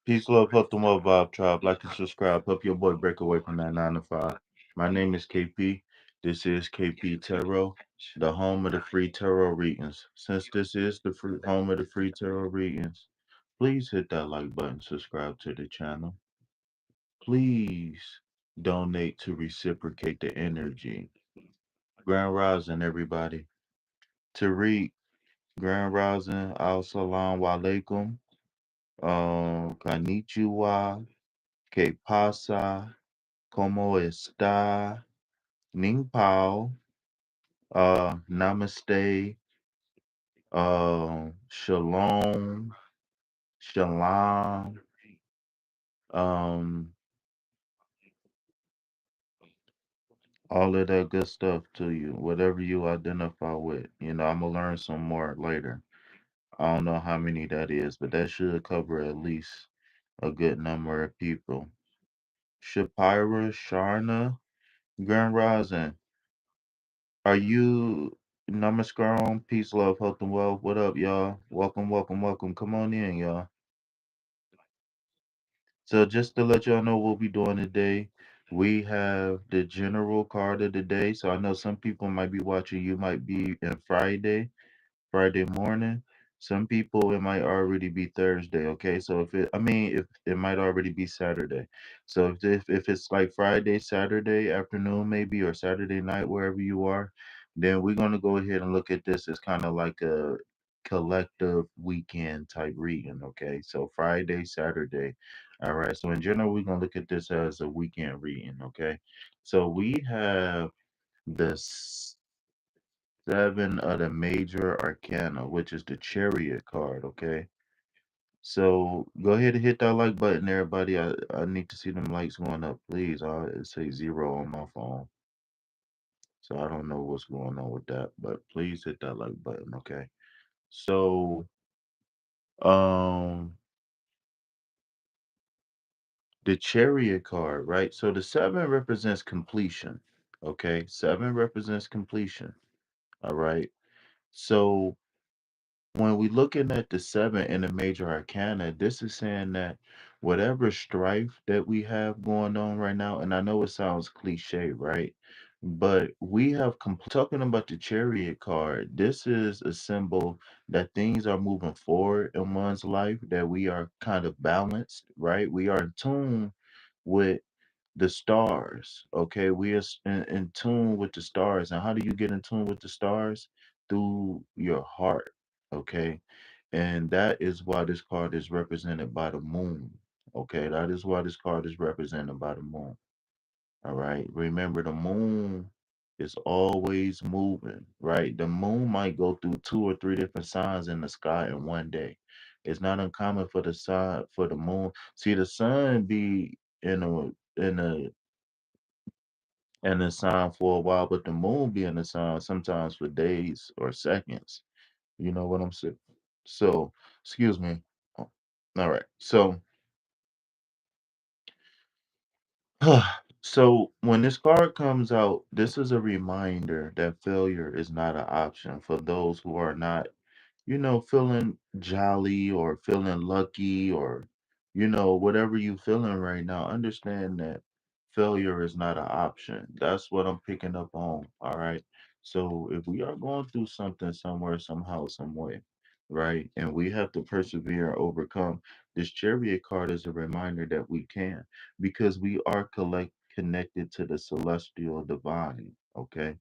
Peace, love, health, and well vibe tribe. Like and subscribe. Help your boy break away from that 9 to 5. My name is KP. This is KP Tarot, the home of the free tarot readings. Since this is the home of the free tarot readings, please hit that like button, subscribe to the channel. Please donate to reciprocate the energy. Grand Rising, everybody. Tariq, Grand Rising, Al Salam Walaikum, Konnichiwa, Que pasa, como está, Ning Pao, Namaste, Shalom, Shalom, um, all of that good stuff to you, whatever you identify with. I'm gonna learn some more later. I don't know how many that is, but that should cover at least a good number of people. Shapira, Sharna, Grand Rising. Are you Namaskaram? Peace, love, health, and wealth. What up, y'all? Welcome, welcome, welcome. Come on in, y'all. So just to let y'all know what we doing today, we have the general card of the day. So I know some people might be watching. You might be in Friday morning. Some people it might already be Thursday. Okay, so if it might already be Saturday. So if it's like Friday, Saturday afternoon maybe, or Saturday night wherever you are, then we're gonna go ahead and look at this as kind of like a collective weekend type reading. Okay, so Friday, Saturday. All right. So in general, we're gonna look at this as a weekend reading. Okay, so we have the seven of the major arcana, which is the chariot card, okay? So go ahead and hit that like button, everybody. I need to see them likes going up, please. It say 0 on my phone. So I don't know what's going on with that, but please hit that like button, okay? So um the chariot card, right? So the 7 represents completion. Okay, 7 represents completion. All right. So when we looking at the 7 in the major arcana, this is saying that whatever strife that we have going on right now, and I know it sounds cliche, right? But we have talking about the chariot card. This is a symbol that things are moving forward in one's life, that we are kind of balanced, right? We are in tune with the stars. Okay, we are in tune with the stars. And how do you get in tune with the stars? Through your heart. Okay, and that is why this card is represented by the moon. Okay, that is why this card is represented by the moon. All right, remember the moon is always moving, right? The moon might go through 2 or 3 different signs in the sky in one day. It's not uncommon for the moon. See, the sun be in a sign for a while, but the moon be in the sign sometimes for days or seconds. You know what I'm saying? So, excuse me. All right. So when this card comes out, this is a reminder that failure is not an option for those who are not, feeling jolly or feeling lucky or, whatever you feeling right now. Understand that failure is not an option. That's what I'm picking up on. All right. So if we are going through something somewhere, somehow, some way, right, and we have to persevere and overcome, this chariot card is a reminder that we can because we are connected to the celestial divine. Okay,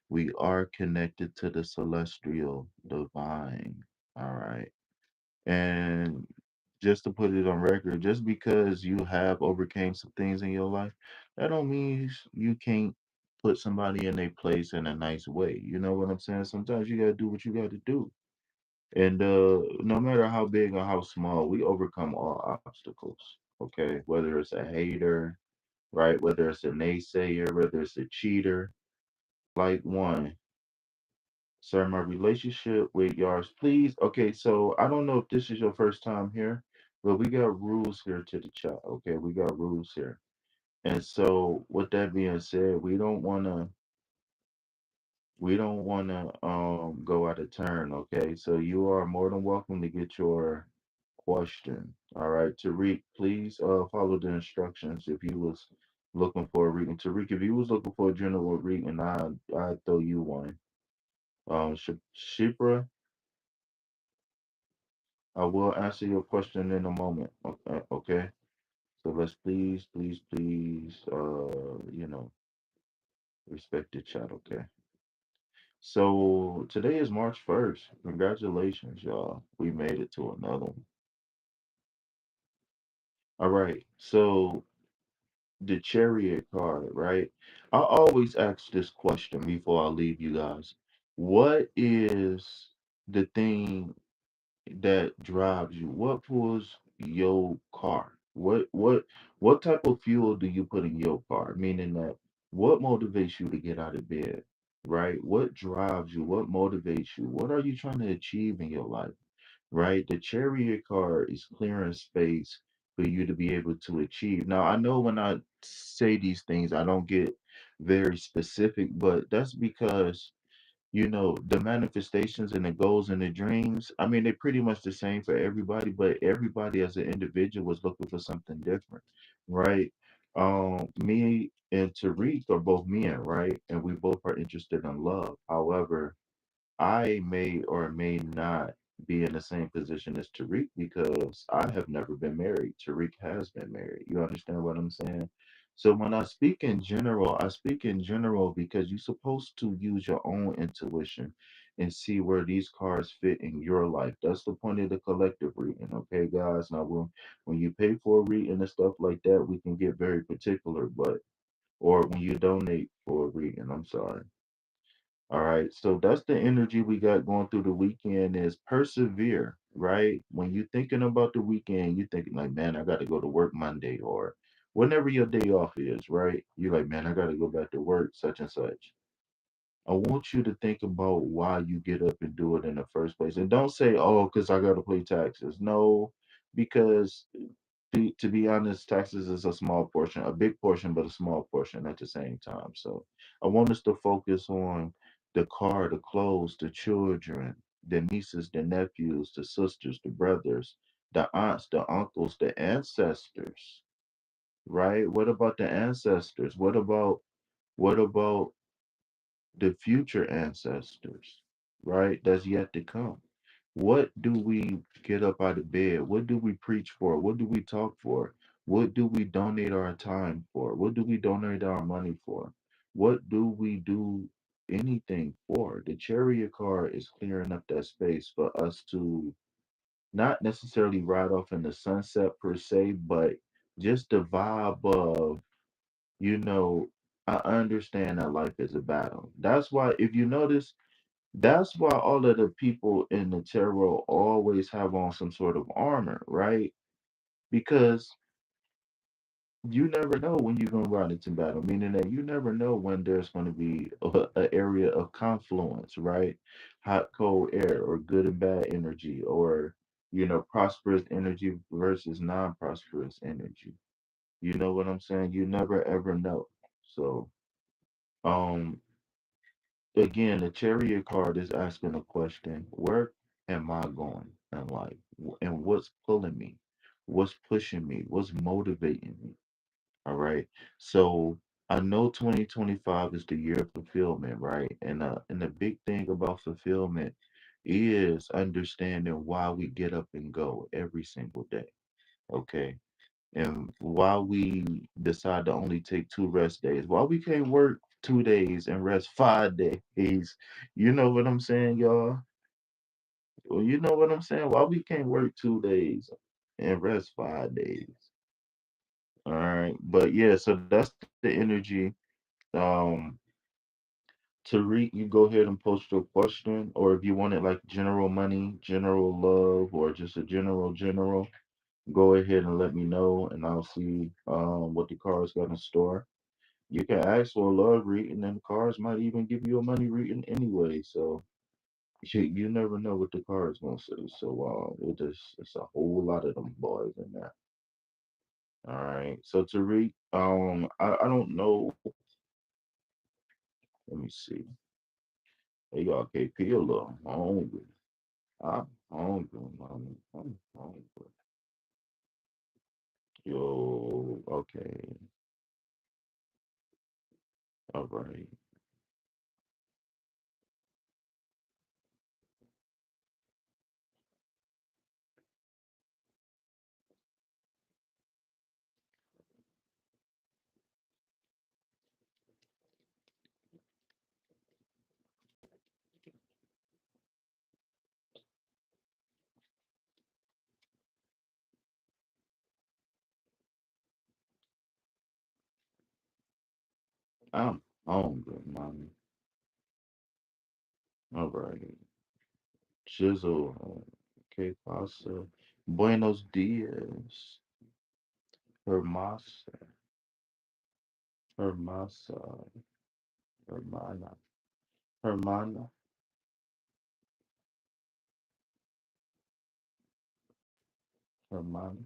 we are connected to the celestial divine. All right. And just to put it on record, just because you have overcame some things in your life, that don't mean you can't put somebody in their place in a nice way. You know what I'm saying? Sometimes you gotta do what you gotta do. And no matter how big or how small, we overcome all obstacles. Okay. Whether it's a hater, right? Whether it's a naysayer, whether it's a cheater, like one. Sir, my relationship with yours, please. Okay, so I don't know if this is your first time here, but we got rules here to the chat. Okay, we got rules here. And so with that being said, we don't wanna go out of turn, okay? So you are more than welcome to get your question. All right, Tariq, please follow the instructions if you was looking for a reading. Tariq, if you was looking for a general reading, I'd throw you one. Shipra, I will answer your question in a moment. Okay, okay. So let's please, respect the chat. Okay. So today is March 1st. Congratulations, y'all. We made it to another one. All right. So the chariot card, right? I always ask this question before I leave you guys. What is the thing that drives you? What pulls your car? What type of fuel do you put in your car? Meaning that what motivates you to get out of bed, right? What drives you? What motivates you? What are you trying to achieve in your life, right? The chariot card is clearing space for you to be able to achieve. Now, I know when I say these things, I don't get very specific, but that's because the manifestations and the goals and the dreams, I mean, they're pretty much the same for everybody, but everybody as an individual was looking for something different, right? Me and Tariq are both men, right? And we both are interested in love. However, I may or may not be in the same position as Tariq because I have never been married. Tariq has been married. You understand what I'm saying? So when I speak in general, I speak in general because you're supposed to use your own intuition and see where these cards fit in your life. That's the point of the collective reading, okay, guys? Now, when you pay for a reading and stuff like that, we can get very particular, or when you donate for a reading, I'm sorry. All right. So that's the energy we got going through the weekend is persevere, right? When you're thinking about the weekend, you're thinking like, man, I got to go to work Monday or whenever your day off is, right? You're like, man, I got to go back to work, such and such. I want you to think about why you get up and do it in the first place. And don't say, oh, because I got to pay taxes. No, because to be honest, taxes is a small portion, a big portion, but a small portion at the same time. So I want us to focus on the car, the clothes, the children, the nieces, the nephews, the sisters, the brothers, the aunts, the uncles, the ancestors, right? What about the ancestors? What about the future ancestors, right? That's yet to come. What do we get up out of bed? What do we preach for? What do we talk for? What do we donate our time for? What do we donate our money for? What do we do anything for? The chariot card is clearing up that space for us to not necessarily ride off in the sunset per se, but just the vibe of, you know, I understand that life is a battle. That's why, if you notice, that's why all of the people in the tarot always have on some sort of armor, right? Because you never know when you're going to run into battle, meaning that you never know when there's going to be a area of confluence, right? Hot, cold air, or good and bad energy, or prosperous energy versus non-prosperous energy. You know what I'm saying? You never ever know. So, um, again, the chariot card is asking a question: where am I going in life? And what's pulling me? What's pushing me? What's motivating me? All right. So I know 2025 is the year of fulfillment, right? And the big thing about fulfillment is understanding why we get up and go every single day. Okay. And why we decide to only take 2 rest days, why we can't work 2 days and rest 5 days. You know what I'm saying, y'all? Well, you know what I'm saying? Why we can't work 2 days and rest 5 days? All right. But yeah, so that's the energy. Um, Tariq, you go ahead and post your question, or if you want it like general money, general love, or just a general, go ahead and let me know, and I'll see what the cards got in store. You can ask for a love reading, and the cards might even give you a money reading anyway. So you never know what the cards gonna say. So it's a whole lot of them boys in there. All right. So Tariq, I don't know. Let me see. They got KP a little hungry. I'm hungry, mommy. I'm hungry. Yo, okay. All right. I'm hungry, mommy. All right. Chisel. Que pasa? Buenos dias. Hermasa. Hermasa. Hermana. Hermana. Hermana.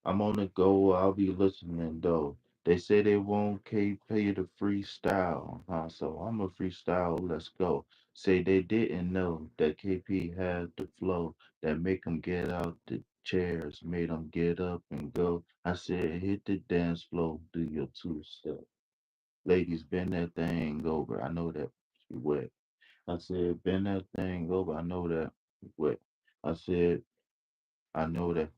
I'm on the go. I'll be listening though. They say they won't pay you to freestyle, huh? So I'm a freestyle. Let's go. Say they didn't know that KP had the flow that make them get out the chairs, made them get up and go. I said, hit the dance floor, do your 2 step. Ladies, bend that thing over. I know that she wet. I said, bend that thing over. I know that wet. I said, I know that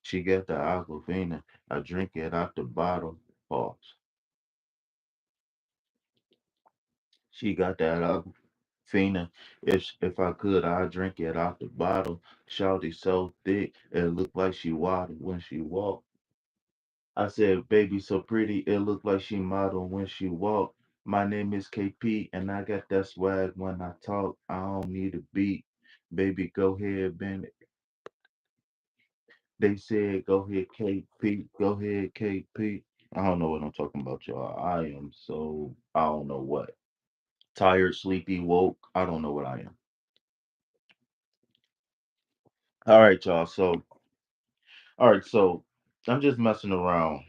she got the aquafina. I drink it out the bottle. Pause. She got that aquafina. If I could, I'd drink it out the bottle. Shawty so thick, it looked like she waddled when she walked. I said, baby so pretty, it looked like she modeled when she walked. My name is KP, and I got that swag when I talk. I don't need a beat. Baby, go ahead, bend it. They said, go ahead, KP. Go ahead, KP. I don't know what I'm talking about, y'all. I am so, I don't know what. Tired, sleepy, woke. I don't know what I am. All right, y'all. All right, so I'm just messing around.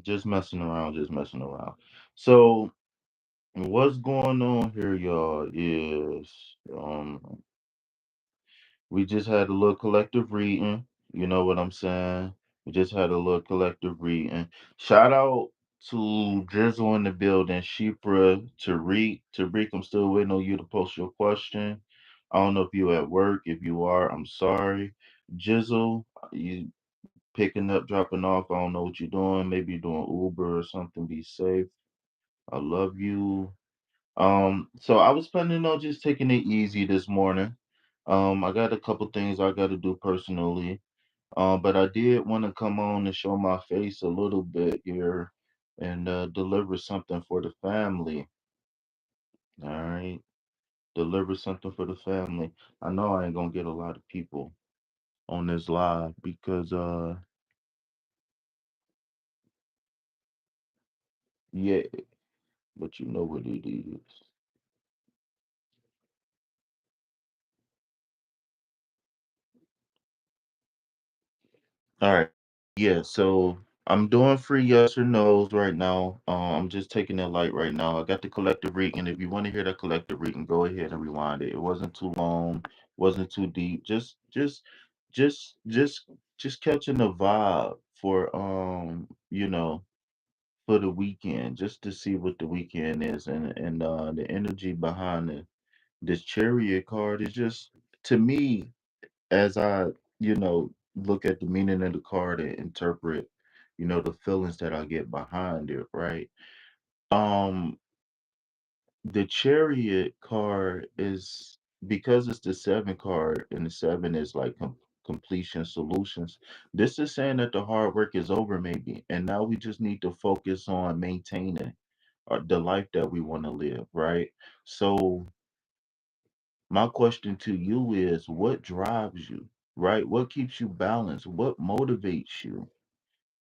Just messing around, just messing around. So, what's going on here, y'all, is we just had a little collective reading. You know what I'm saying? We just had a little collective reading. Shout out to Drizzle in the building, Shepra, Tariq. Tariq, I'm still waiting on you to post your question. I don't know if you at work. If you are, I'm sorry. Jizzle, you picking up, dropping off. I don't know what you're doing. Maybe you're doing Uber or something. Be safe. I love you. So I was planning on just taking it easy this morning. I got a couple things I got to do personally. But I did want to come on and show my face a little bit here and deliver something for the family. All right, deliver something for the family. I know I ain't gonna get a lot of people on this live because Yeah, but you know what it is. All right. Yeah, so I'm doing free yes or no's right now. I'm just taking it light right now. I got the collective reading. If you want to hear that collective reading, go ahead and rewind it. It wasn't too long, wasn't too deep. Just, just, just catching the vibe for for the weekend, just to see what the weekend is, and the energy behind this chariot card is just, to me, as I, look at the meaning of the card and interpret, the feelings that I get behind it, right? Um, the chariot card is, because it's the seven card, and the seven is like completion solutions. This is saying that the hard work is over, maybe, and now we just need to focus on maintaining the life that we want to live, right? So my question to you is, what drives you, right? What keeps you balanced? What motivates you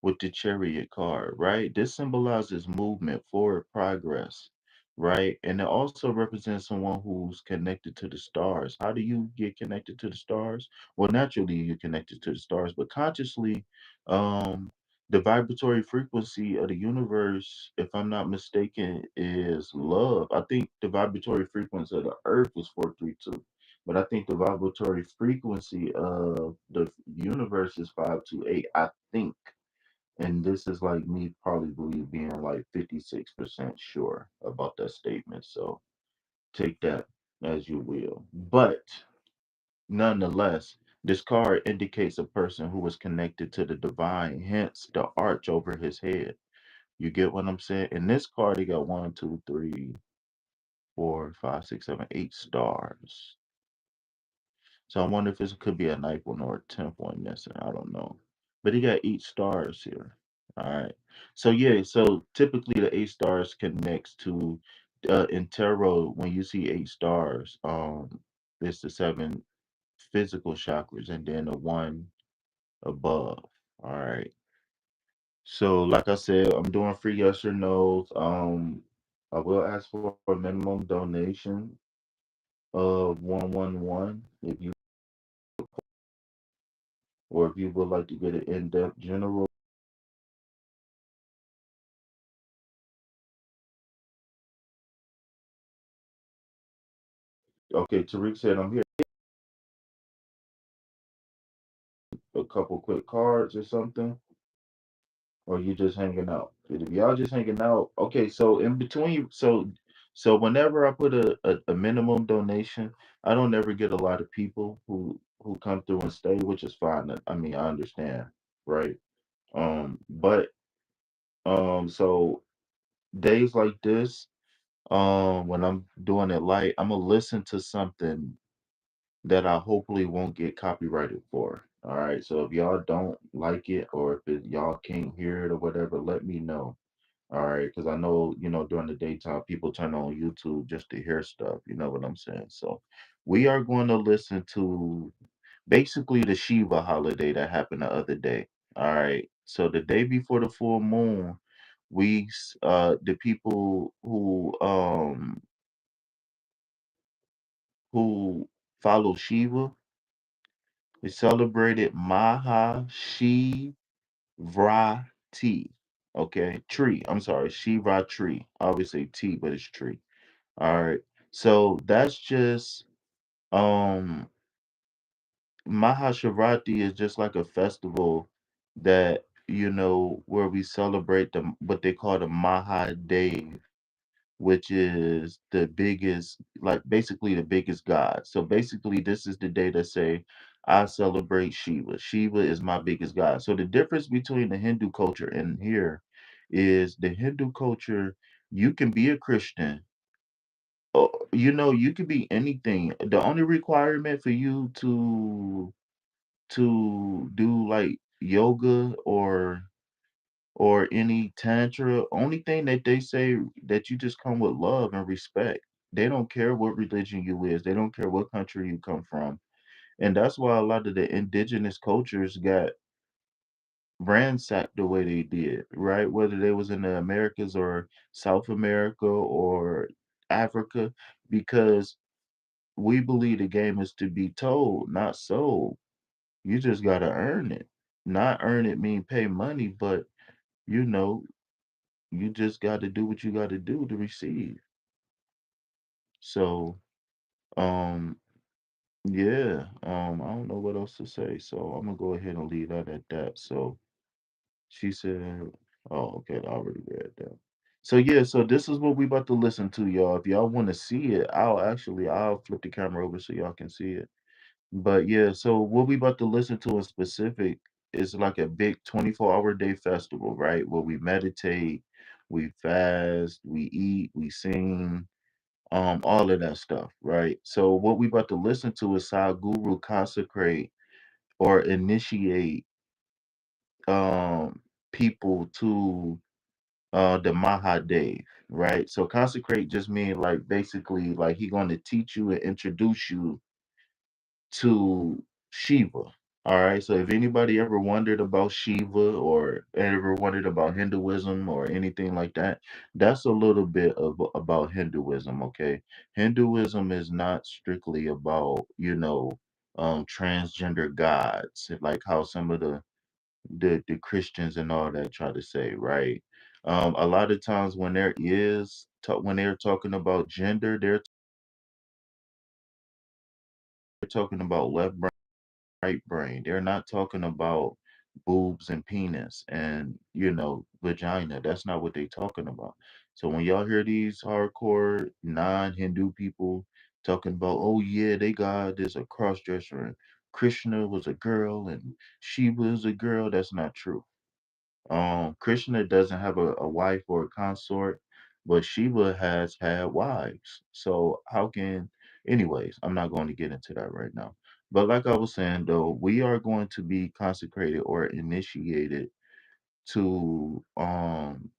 with the chariot card, right? This symbolizes movement, forward progress, right? And it also represents someone who's connected to the stars. How do you get connected to the stars? Well, naturally you're connected to the stars, but consciously, um, the vibratory frequency of the universe, if I'm not mistaken, is love. I think the vibratory frequency of the earth is 432, but I think the vibratory frequency of the universe is 528. I think, and this is like me probably being like 56% sure about that statement. So take that as you will. But nonetheless, this card indicates a person who was connected to the divine, hence the arch over his head. You get what I'm saying? In this card, he got one, two, three, four, five, six, seven, 8 stars. So I wonder if this could be a ninth one or a 10th one missing. I don't know. But he got 8 stars here. All right. So yeah, so typically the 8 stars connects to in tarot, when you see 8 stars, it's the seven physical chakras and then the one above. All right. So like I said, I'm doing free yes or no's. I will ask for a minimum donation of 111 if you, or if you would like to get an in-depth general. Okay, Tariq said I'm here. A couple quick cards or something, or you just hanging out. If y'all just hanging out, okay. So in between, so whenever I put a minimum donation, I don't ever get a lot of people who come through and stay, which is fine. I mean, I understand, right? But so days like this, when I'm doing it light, I'm gonna listen to something that I hopefully won't get copyrighted for. All right. So if y'all don't like it, or if y'all can't hear it or whatever, let me know. All right. Because I know, during the daytime, people turn on YouTube just to hear stuff. You know what I'm saying? So we are going to listen to basically the Shiva holiday that happened the other day. All right. So the day before the full moon, the people who follow Shiva, they celebrated Mahashivratri. Okay, tree. I'm sorry, Shiva tree. Obviously T, but it's tree. All right. So that's just um Mahashivratri is just like a festival that, where we celebrate what they call the Mahadev, which is the biggest, like basically the biggest god. So basically, this is the day that say, I celebrate Shiva. Shiva is my biggest god. So the difference between the Hindu culture and here is the Hindu culture, you can be a Christian. You could be anything. The only requirement for you to do like yoga or any tantra, only thing that they say, that you just come with love and respect. They don't care what religion you is. They don't care what country you come from. And that's why a lot of the indigenous cultures got ransacked the way they did, right? Whether they was in the Americas or South America or Africa, because we believe the game is to be told, not sold. You just gotta earn it. Not earn it mean pay money, but you know, you just gotta do what you gotta do to receive. So, um, yeah, I don't know what else to say, so I'm gonna go ahead and leave that at that. So she said, oh, okay, I already read that. So yeah, so this is what we about to listen to, y'all. If y'all want to see it, I'll flip the camera over so y'all can see it. But yeah, so what we about to listen to in specific is like a big 24-hour day festival, right? Where we meditate, we fast, we eat, we sing, all of that stuff, right? So what we about to listen to is how Guru consecrate or initiate people to the Mahadev, right? So consecrate just mean like basically like he going to teach you and introduce you to Shiva. All right. So if anybody ever wondered about Shiva or ever wondered about Hinduism or anything like that, that's a little bit of about Hinduism. Okay. Hinduism is not strictly about, transgender gods, like how some of the Christians and all that try to say, right? A lot of times when when they're talking about gender, they're talking about left brain, right brain. They're not talking about boobs and penis and vagina. That's not what they're talking about. So when y'all hear these hardcore non-Hindu people talking about, oh yeah, they God is a cross dresser and Krishna was a girl and Shiva is a girl, that's not true. Krishna doesn't have a wife or a consort, but Shiva has had wives. So how can, anyways, I'm not going to get into that right now. But like I was saying though, we are going to be consecrated or initiated to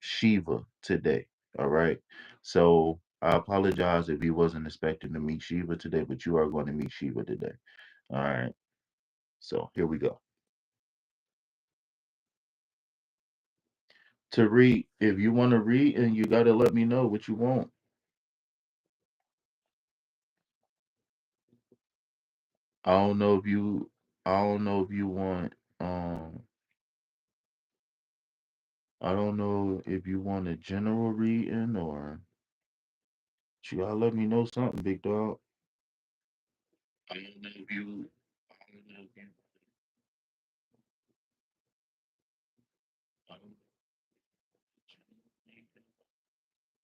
Shiva today. All right. So I apologize if you wasn't expecting to meet Shiva today, but you are going to meet Shiva today. All right. So here we go. To read, if you want to read and you gotta let me know what you want. I don't know if you I don't know if you want I don't know if you want a general reading or you gotta let me know something, big dog. I don't know if you I don't know if you I don't,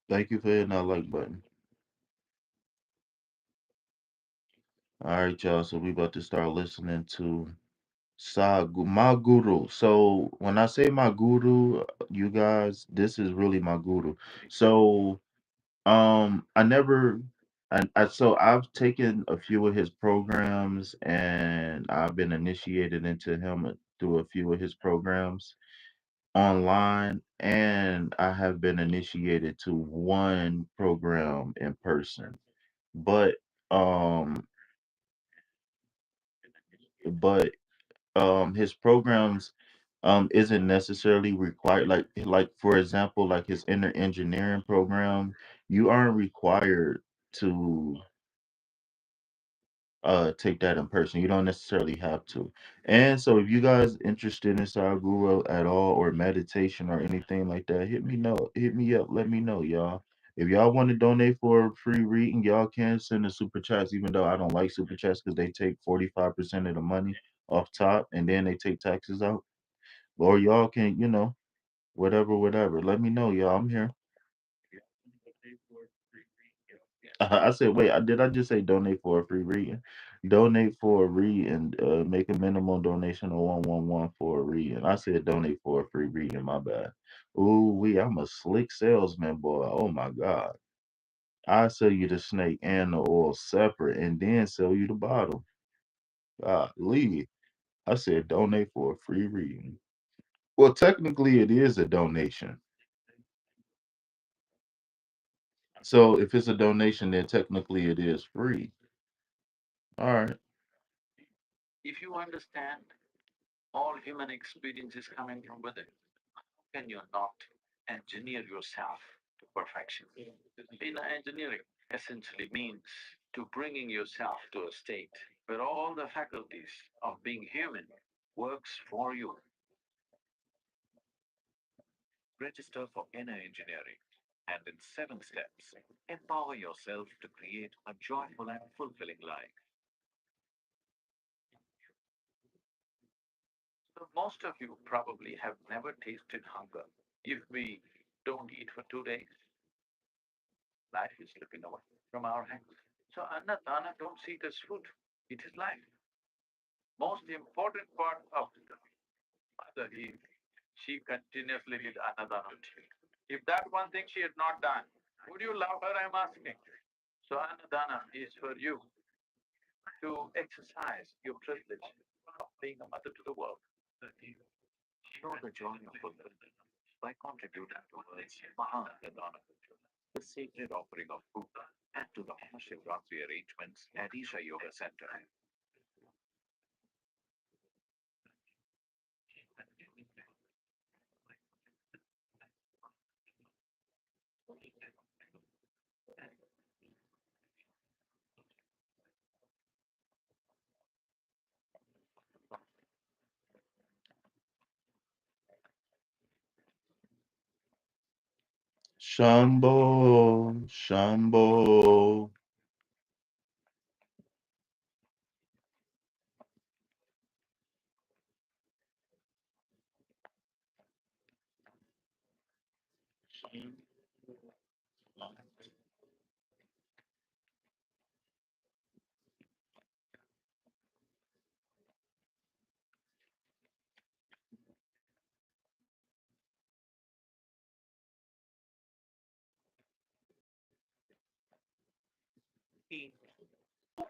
thank you for hitting that like button. All right, y'all. So we about to start listening to my guru. So when I say my guru, you guys, this is really my guru. So I never, so I've taken a few of his programs and I've been initiated into him through a few of his programs online, and I have been initiated to one program in person. But, um, but his programs isn't necessarily required, like for example like his inner engineering program, you aren't required to take that in person. You don't necessarily have to. And so if you guys interested in Sadhguru at all or meditation or anything like that, hit me up, let me know, y'all. If y'all want to donate for a free reading, y'all can send a super chats, even though I don't like super chats because they take 45% of the money off top and then they take taxes out. Or y'all can, whatever, whatever. Let me know, y'all. I'm here. I said, wait, did I just say donate for a free reading? Donate for a reading. Make a minimum donation of 111 for a reading. I said donate for a free reading. My bad. Ooh, I'm a slick salesman, boy. Oh my God. I sell you the snake and the oil separate, and then sell you the bottle. Golly. I said donate for a free reading. Well, technically, it is a donation. So if it's a donation, then technically it is free. All right. All human experience is coming from within. Can you not engineer yourself to perfection? In engineering, essentially means to bringing yourself to a state where all the faculties of being human works for you. Register for inner engineering and in 7 steps, empower yourself to create a joyful and fulfilling life. So most of you probably have never tasted hunger. If we don't eat for 2 days, life is slipping away from our hands. So Anna don't see it as food. It is life. Most important part of the mother is she continuously did Annadana. If that one thing she had not done, would you love her? I'm asking. So Annadana is for you to exercise your privilege of being a mother to the world. Show the joy of fulfillment by contributing towards Mahanadana, the sacred offering of food, and to the Mahashivratri arrangements at Isha Yoga Center. Shambho, Shambho.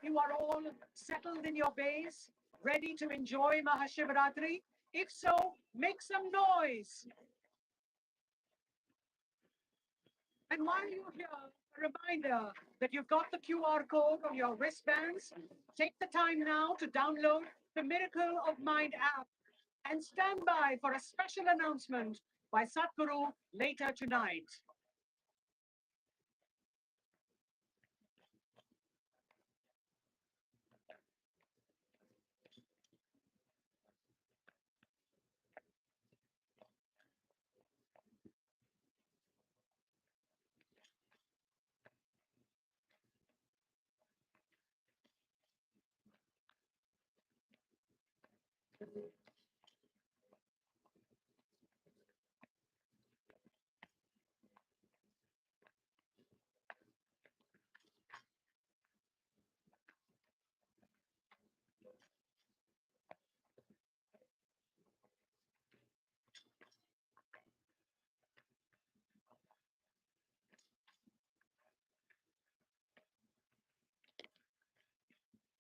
You are all settled in your base, ready to enjoy Mahashivratri? If so, make some noise. And while you're here, a reminder that you've got the QR code on your wristbands. Take the time now to download the Miracle of Mind app and stand by for a special announcement by Satguru later tonight.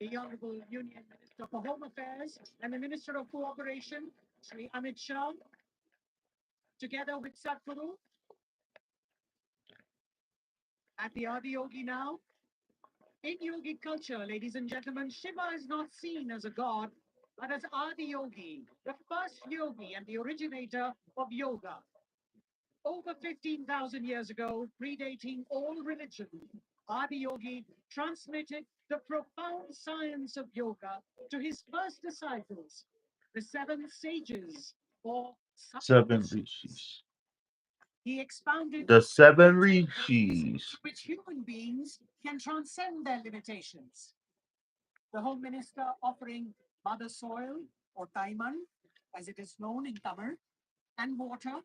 The Honorable Union Minister for Home Affairs and the Minister of Cooperation, Sri Amit Shah, together with Satguru at the Adiyogi now. In yogic culture, ladies and gentlemen, Shiva is not seen as a god, but as Adiyogi, the first yogi and the originator of yoga. Over 15,000 years ago, predating all religion, Adiyogi transmitted the profound science of yoga to his first disciples, the 7 sages or Seven Saptashis. rishis. He expounded The seven ways in rishis. which human beings can transcend their limitations. The Home Minister offering mother soil or taiman, as it is known in Tamil, and water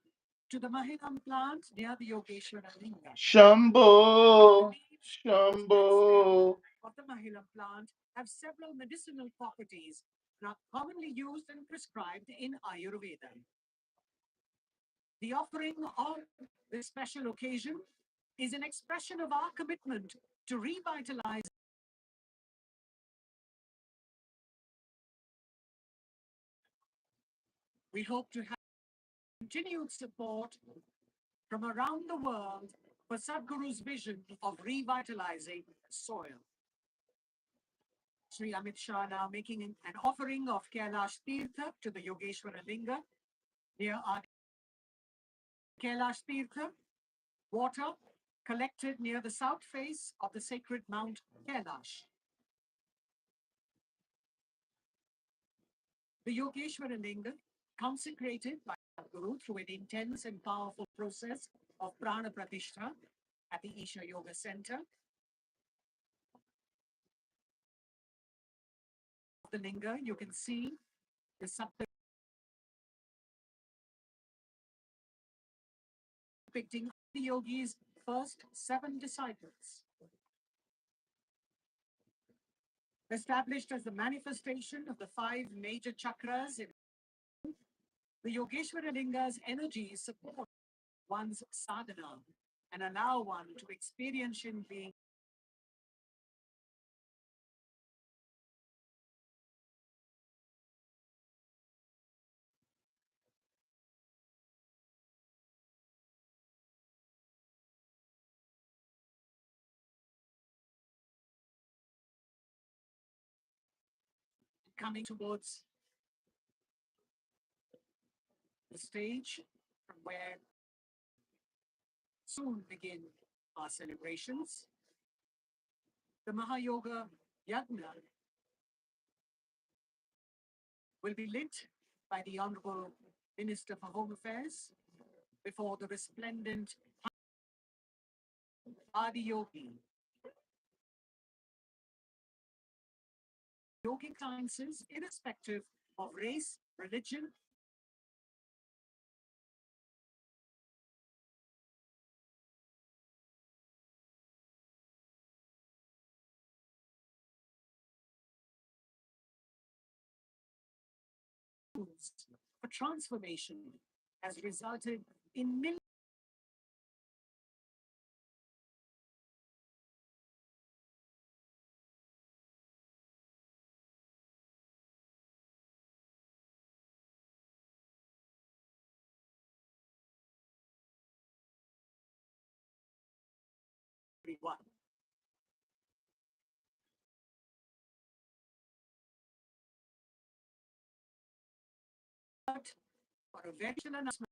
to the Mahinam plant near the Yogeshwara Linga. Shambho, Leaves Shambho. of the Mahinam plant have several medicinal properties and are commonly used and prescribed in Ayurveda. The offering on this special occasion is an expression of our commitment to revitalize. We hope to have continued support from around the world for Sadhguru's vision of revitalizing soil. Sri Amit Shah now making an offering of Kailash Tirtha to the Yogeshwara Linga near Kailash Tirtha, water collected near the south face of the sacred Mount Kailash. The Yogeshwara Linga, consecrated by Guru through an intense and powerful process of Prana Pratishtha at the Isha Yoga Center. The Linga, you can see the Sapta depicting the yogi's first 7 disciples. Established as the manifestation of the 5 major chakras, the Yogeshwara Linga's energies support one's sadhana and allow one to experientially being coming towards the stage from where soon begin our celebrations. The Mahayoga Yagna will be lit by the Honorable Minister for Home Affairs before the resplendent Adi Yogi. Yogic sciences, irrespective of race, religion, for transformation has resulted in millions. Everyone. But for a very announcement,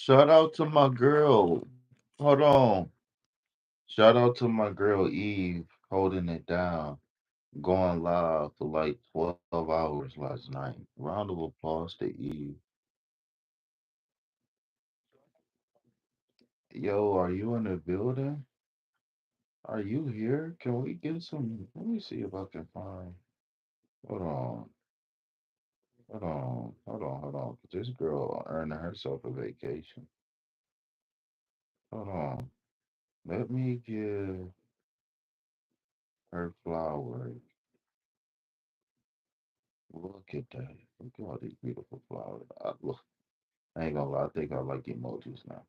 Shout out to my girl. Hold on. Shout out to my girl Eve holding it down, going live for like 12 hours last night. Round of applause to Eve. Yo, are you in the building? Are you here? Can we get some? Let me see if I can find. Hold on. Hold on. 'Cause this girl earning herself a vacation. Hold on. Let me give her flowers. Look at that. Look at all these beautiful flowers. Look, I ain't gonna lie. I think I like emojis now.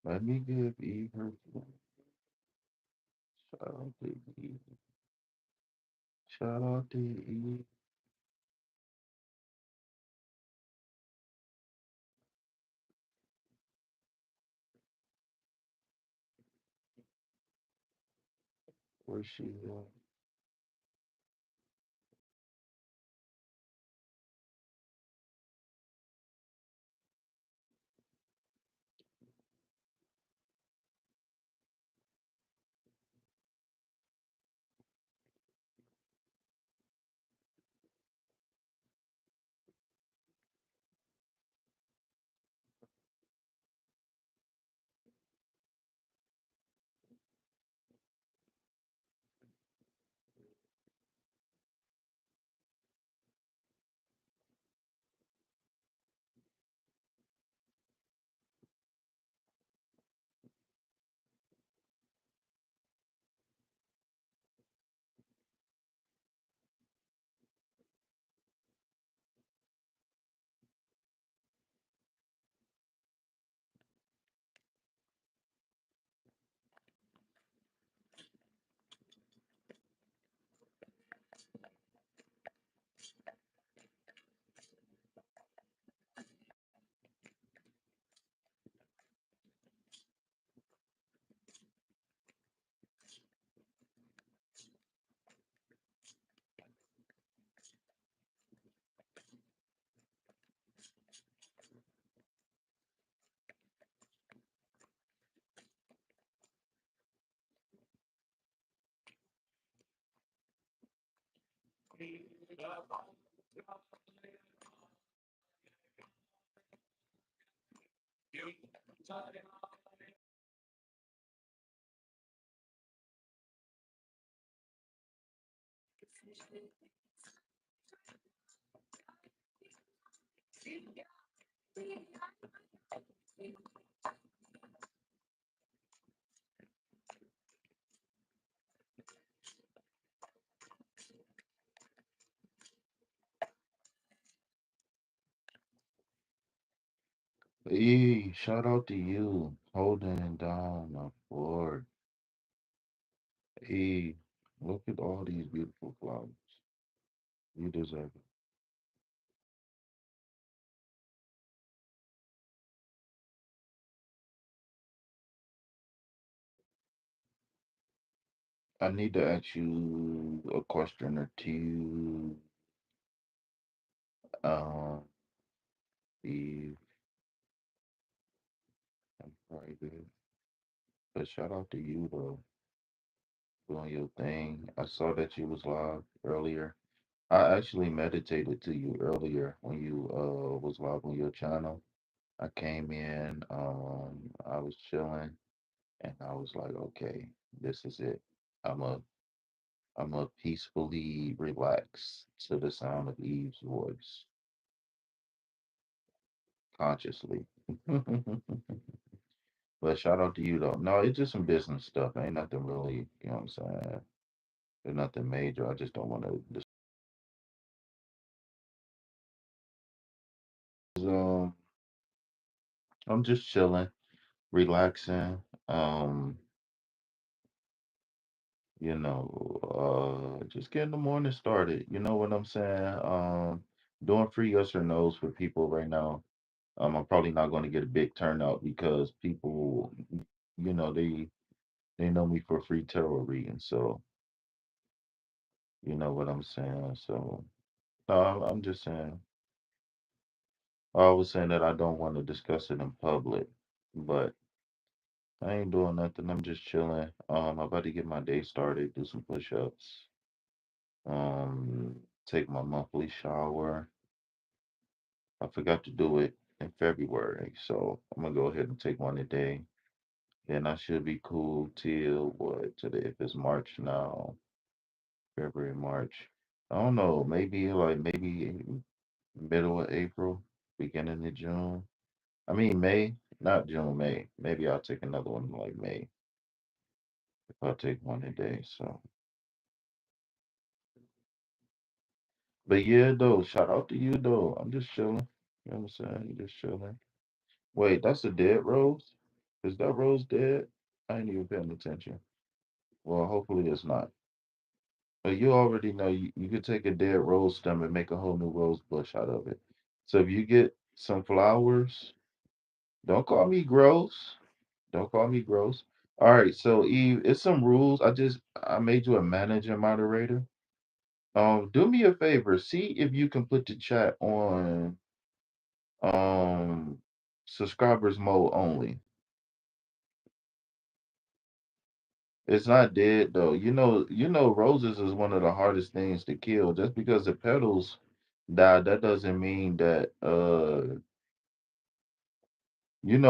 Let me give Eve her flowers. Shout out to Eve. Shout out to Eve. Where she at? Eve, shout out to you. Holding it down the floor. Eve, look at all these beautiful flowers. You deserve it. I need to ask you a question or two. Um, Eve, I'm private. But shout out to you though, doing your thing. I saw that you was live earlier. I actually meditated to you earlier when you was live on your channel. I came in, I was chilling, and I was like, okay, this is it. I'm a I'm a peacefully relax to the sound of Eve's voice consciously. But shout out to you though. No, it's just some business stuff. Ain't nothing really, you know what I'm saying? There's nothing major. I just don't want to. Um, I'm just chilling, relaxing. Um, just getting the morning started. You know what I'm saying? Doing free yes or no's for people right now. I'm probably not going to get a big turnout because people, they know me for free tarot reading. So you know what I'm saying. So no, I'm just saying. I was saying that I don't want to discuss it in public, but I ain't doing nothing. I'm just chilling. I'm about to get my day started, do some push-ups, take my monthly shower. I forgot to do it in February, so I'm gonna go ahead and take one today. Then I should be cool till what today? If it's March now, February, March. I don't know. Maybe middle of April, beginning of June. I mean May, not June, May. Maybe I'll take another one like May if I take one today. So, but yeah, though, shout out to you though. I'm just chilling. You know what I'm saying? Just chilling. Wait, that's a dead rose? Is that rose dead? I ain't even paying attention. Well, hopefully it's not. But you already know you could take a dead rose stem and make a whole new rose bush out of it. So if you get some flowers, don't call me gross. Don't call me gross. All right, so Eve, it's some rules. I made you a manager moderator. Do me a favor. See if you can put the chat on subscribers mode only. It's not dead though. Roses is one of the hardest things to kill. Just because the petals die, that doesn't mean that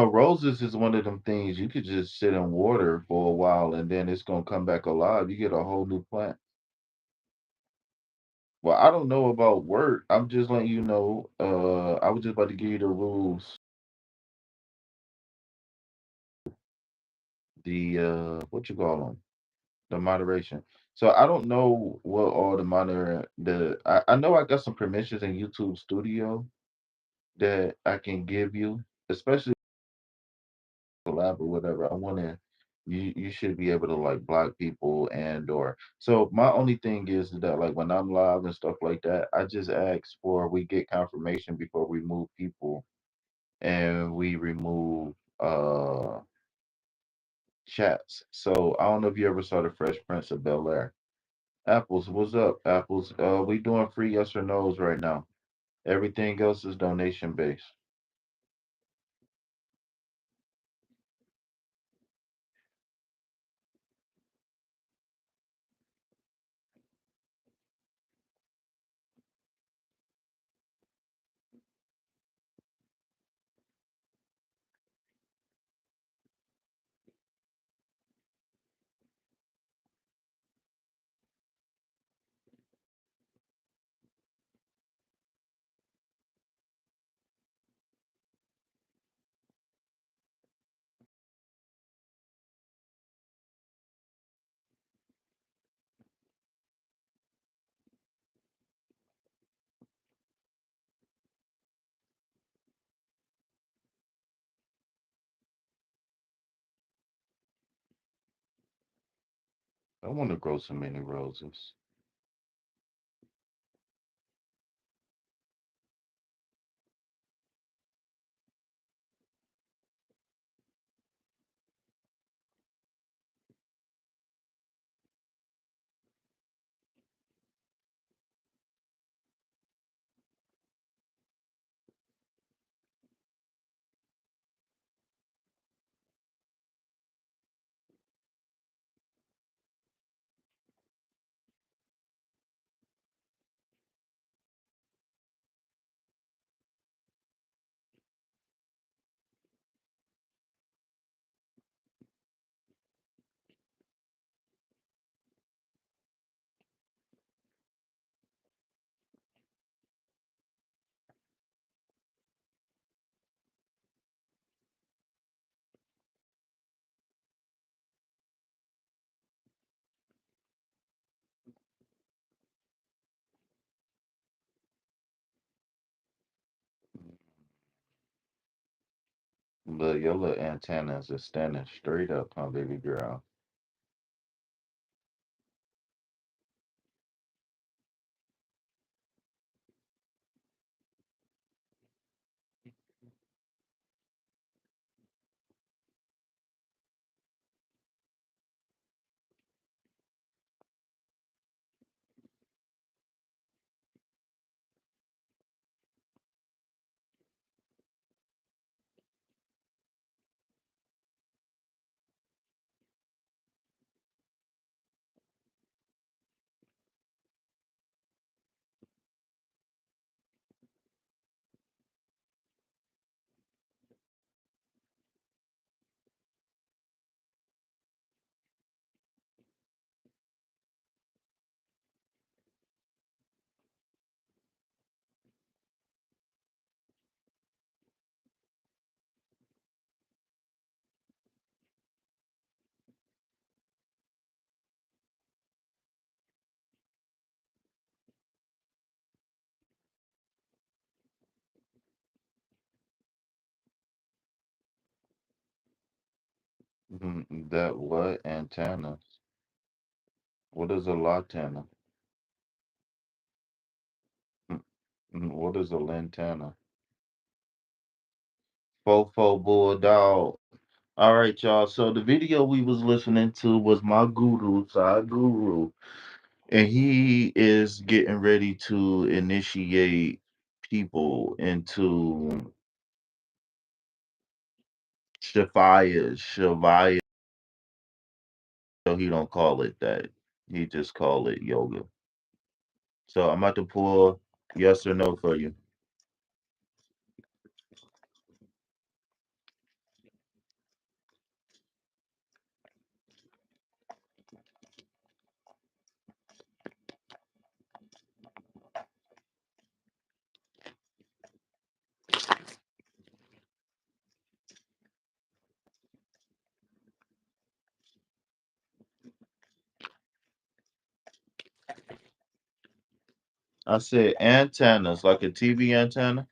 roses is one of them things you could just sit in water for a while and then it's gonna come back alive. You get a whole new plant. Well, I don't know about work. I'm just letting you know. I was just about to give you the rules. The what you call them? The moderation. So I don't know what all the monitor the I know I got some permissions in YouTube Studio that I can give you, especially collab or whatever. I want to you should be able to like block people and or so my only thing is that like when I'm live and stuff like that, I just ask for we get confirmation before we move people and we remove chats. So I don't know if you ever saw the Fresh Prince of Bel Air. Apples, what's up, Apples? We doing free yes or no's right now. Everything else is donation based. I want to grow so many roses. But your little antennas are standing straight up, huh, baby girl? That what antennas? What is a lantana? What is a lantana? Fofo bulldog. All right, y'all. So the video we was listening to was my guru, side guru, and he is getting ready to initiate people into Shivaya. So he don't call it that. He just call it yoga. So I'm about to pull yes or no for you. I said antennas, like a TV antenna.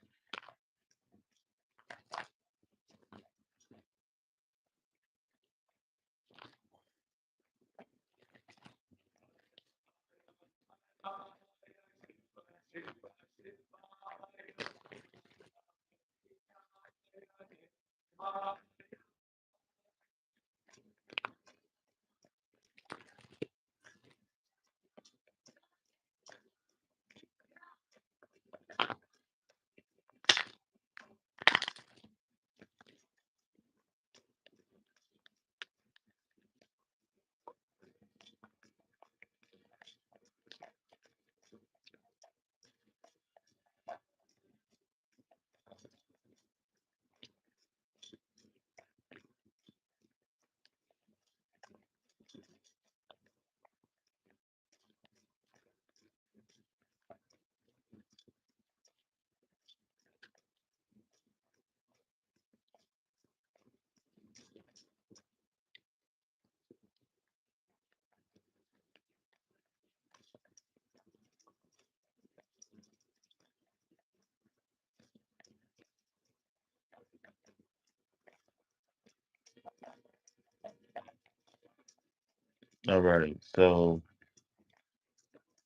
All right. So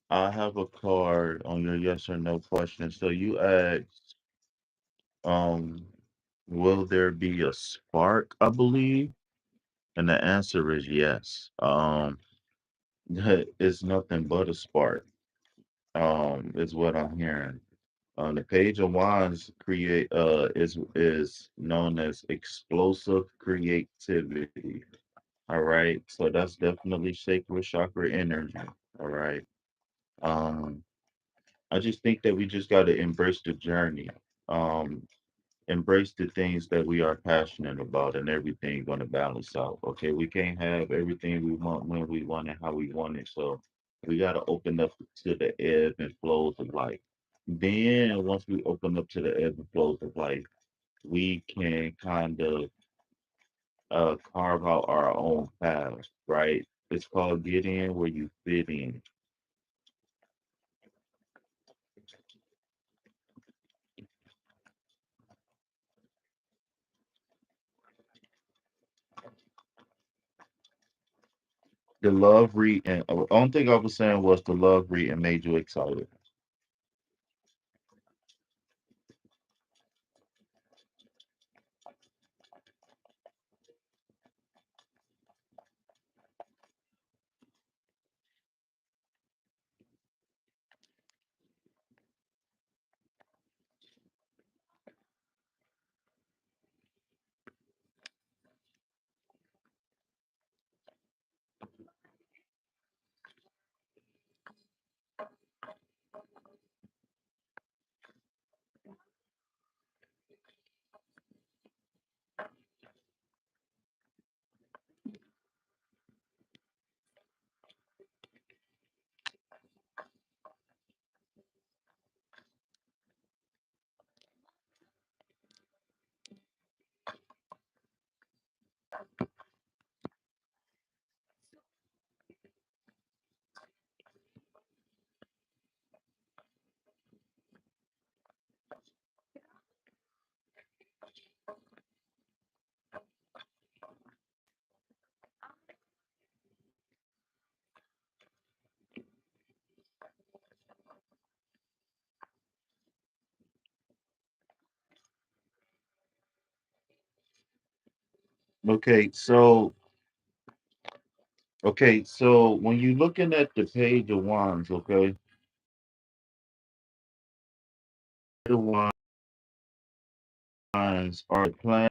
I have a card on your yes or no question. So you asked, um, will there be a spark, I believe? And the answer is yes. It's nothing but a spark. Is what I'm hearing. The Page of Wands create is known as explosive creativity. All right. So that's definitely sacred chakra energy. All right. Um, I just think that we just got to embrace the journey. Um, Embrace the things that we are passionate about, and everything going to balance out. Okay, we can't have everything we want when we want it, how we want it. So we got to open up to the ebb and flows of life. Then once we open up to the ebb and flows of life, we can kind of carve out our own path. Right? It's called get in where you fit in. The love read and only thing I was saying was the love read and made you excited. Okay, so so when you're looking at the page of wands, okay, the wands are the plan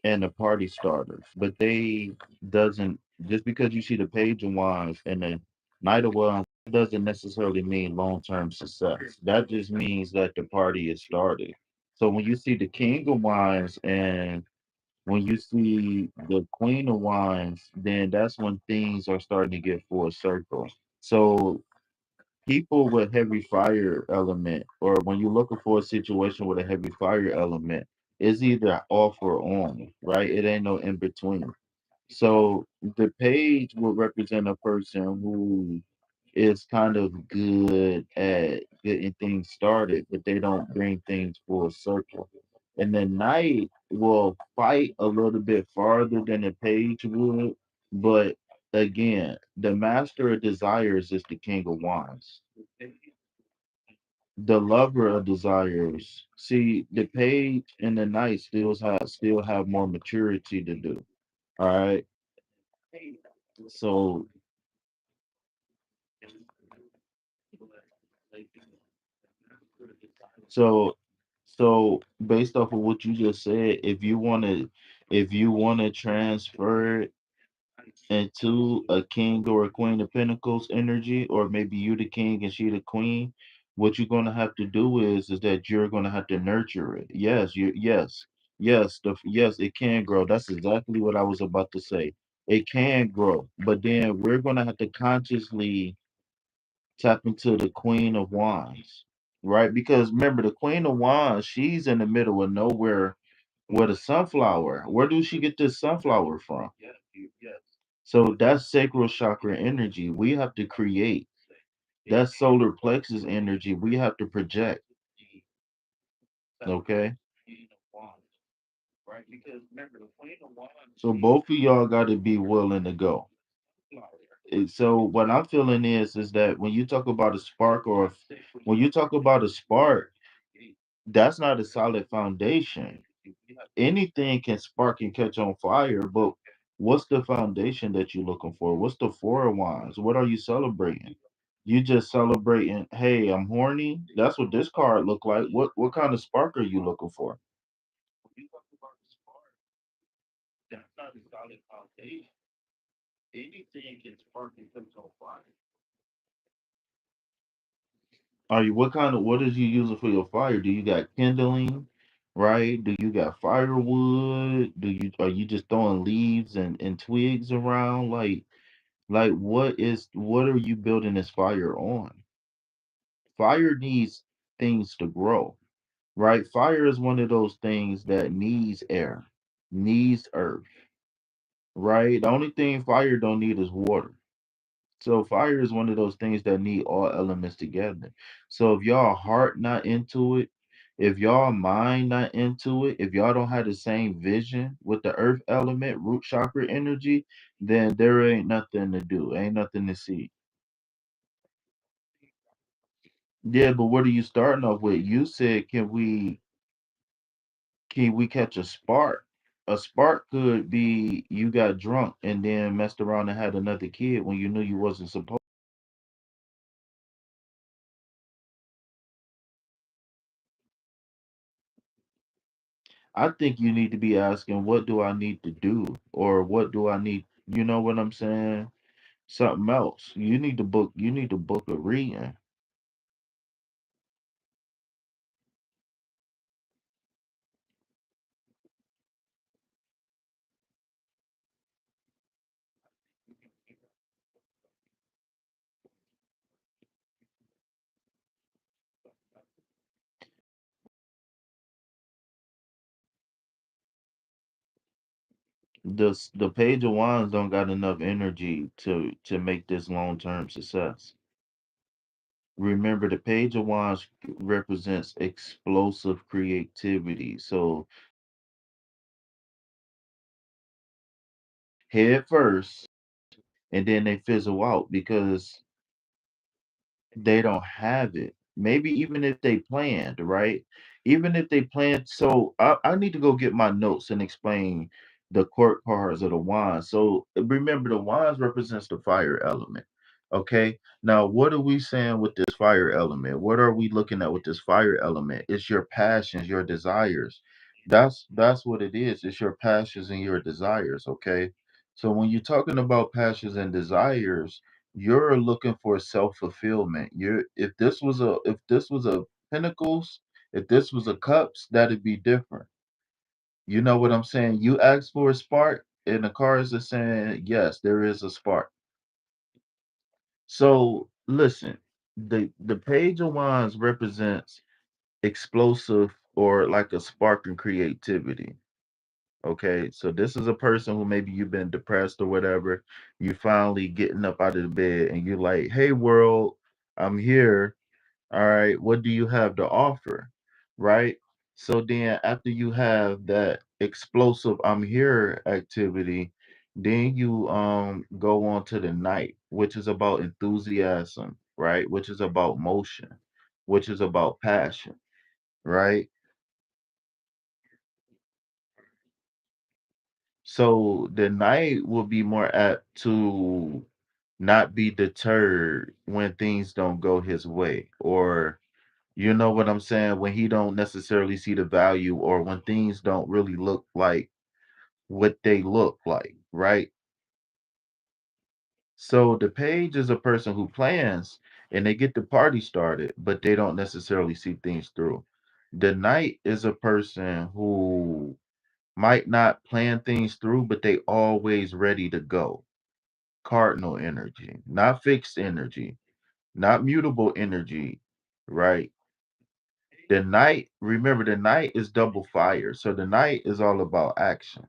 and the party starters, but they doesn't just because you see the page of wands and the knight of wands doesn't necessarily mean long-term success. That just means that the party is started. So when you see the king of wands and when you see the queen of wands, then that's when things are starting to get full circle. So people with heavy fire element, or when you're looking for a situation with a heavy fire element, is either off or on, right? It ain't no in between. So the page would represent a person who is kind of good at getting things started, but they don't bring things full circle. And the knight will fight a little bit farther than the page would, but again, the master of desires is the king of wands. The lover of desires. See, the page and the knight still have more maturity to do. All right. So so based off of what you just said, if you wanna transfer it into a king or a queen of pentacles energy, or maybe you the king and she the queen, what you're gonna have to do is that you're gonna have to nurture it. Yes, it can grow. That's exactly what I was about to say. It can grow, but then we're gonna have to consciously tap into the Queen of Wands, right? Because remember, the Queen of Wands, she's in the middle of nowhere with a sunflower. Where do she get this sunflower from? So that's sacral chakra energy. We have to create. That's solar plexus energy. We have to project. Okay. So both of y'all got to be willing to go. So what I'm feeling is that when you talk about a spark when you talk about a spark, that's not a solid foundation. Anything can spark and catch on fire, but what's the foundation that you're looking for? What's the four of wands? What are you celebrating? You just celebrating, hey, I'm horny. That's what this card look like. What kind of spark are you looking for? That's not a solid foundation. Anything can spark and catch on fire. Are you what is you using for your fire? Do you got kindling, right? Do you got firewood? Are you just throwing leaves and twigs around? What are you building this fire on? Fire needs things to grow, right? Fire is one of those things that needs air, needs earth, right? The only thing fire don't need is water. So fire is one of those things that need all elements together. So if y'all heart not into it, if y'all mind not into it, if y'all don't have the same vision with the earth element, root chakra energy, then there ain't nothing to do, ain't nothing to see. Yeah, but what are you starting off with? You said, can we catch a spark? A spark could be you got drunk and then messed around and had another kid when you knew you wasn't supposed. I think you need to be asking, what do I need to do? Or what do I need, you know what I'm saying? Something else. You need to book a reading. The page of wands don't got enough energy to make this long term success. Remember, the page of wands represents explosive creativity. So head first, and then they fizzle out because they don't have it. Maybe even if they planned, right? Even if they planned, so I need to go get my notes and explain. the court cards of the wands. So remember, the wands represents the fire element. Okay. Now, what are we saying with this fire element? What are we looking at with this fire element? It's your passions, your desires. That's what it is. It's your passions and your desires. Okay. So when you're talking about passions and desires, you're looking for self fulfillment. You're if this was a pentacles, if this was a cups, that'd be different. You know what I'm saying? You ask for a spark, and the cards are saying, yes, there is a spark. So listen, the page of wands represents explosive or like a spark in creativity. Okay, so this is a person who maybe you've been depressed or whatever. You finally getting up out of the bed and you're like, hey world, I'm here. All right, what do you have to offer? Right? So then after you have that explosive I'm here activity, then you go on to the night, which is about enthusiasm, right? Which is about motion, which is about passion, right? So the night will be more apt to not be deterred when things don't go his way, or you know what I'm saying, when he don't necessarily see the value, or when things don't really look like what they look like, right? So the page is a person who plans and they get the party started, but they don't necessarily see things through. The knight is a person who might not plan things through, but they always ready to go. Cardinal energy, not fixed energy, not mutable energy, right? The night, remember, the night is double fire. So the night is all about action.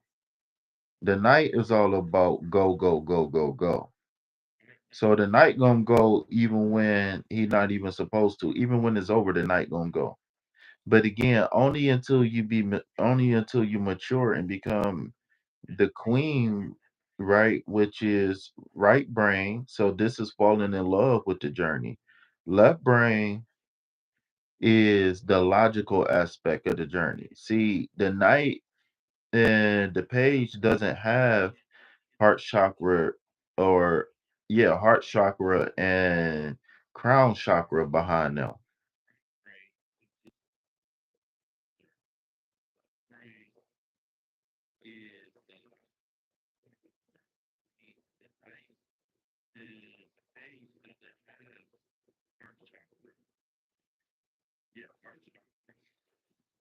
The night is all about go, go, go, go, go. So the night gonna go even when he not even supposed to. Even when it's over, the night gonna go. But again, only until you mature and become the queen, right? Which is right brain. So this is falling in love with the journey. Left brain is the logical aspect of the journey. See, the knight and the page doesn't have heart chakra, or yeah, heart chakra and crown chakra behind them.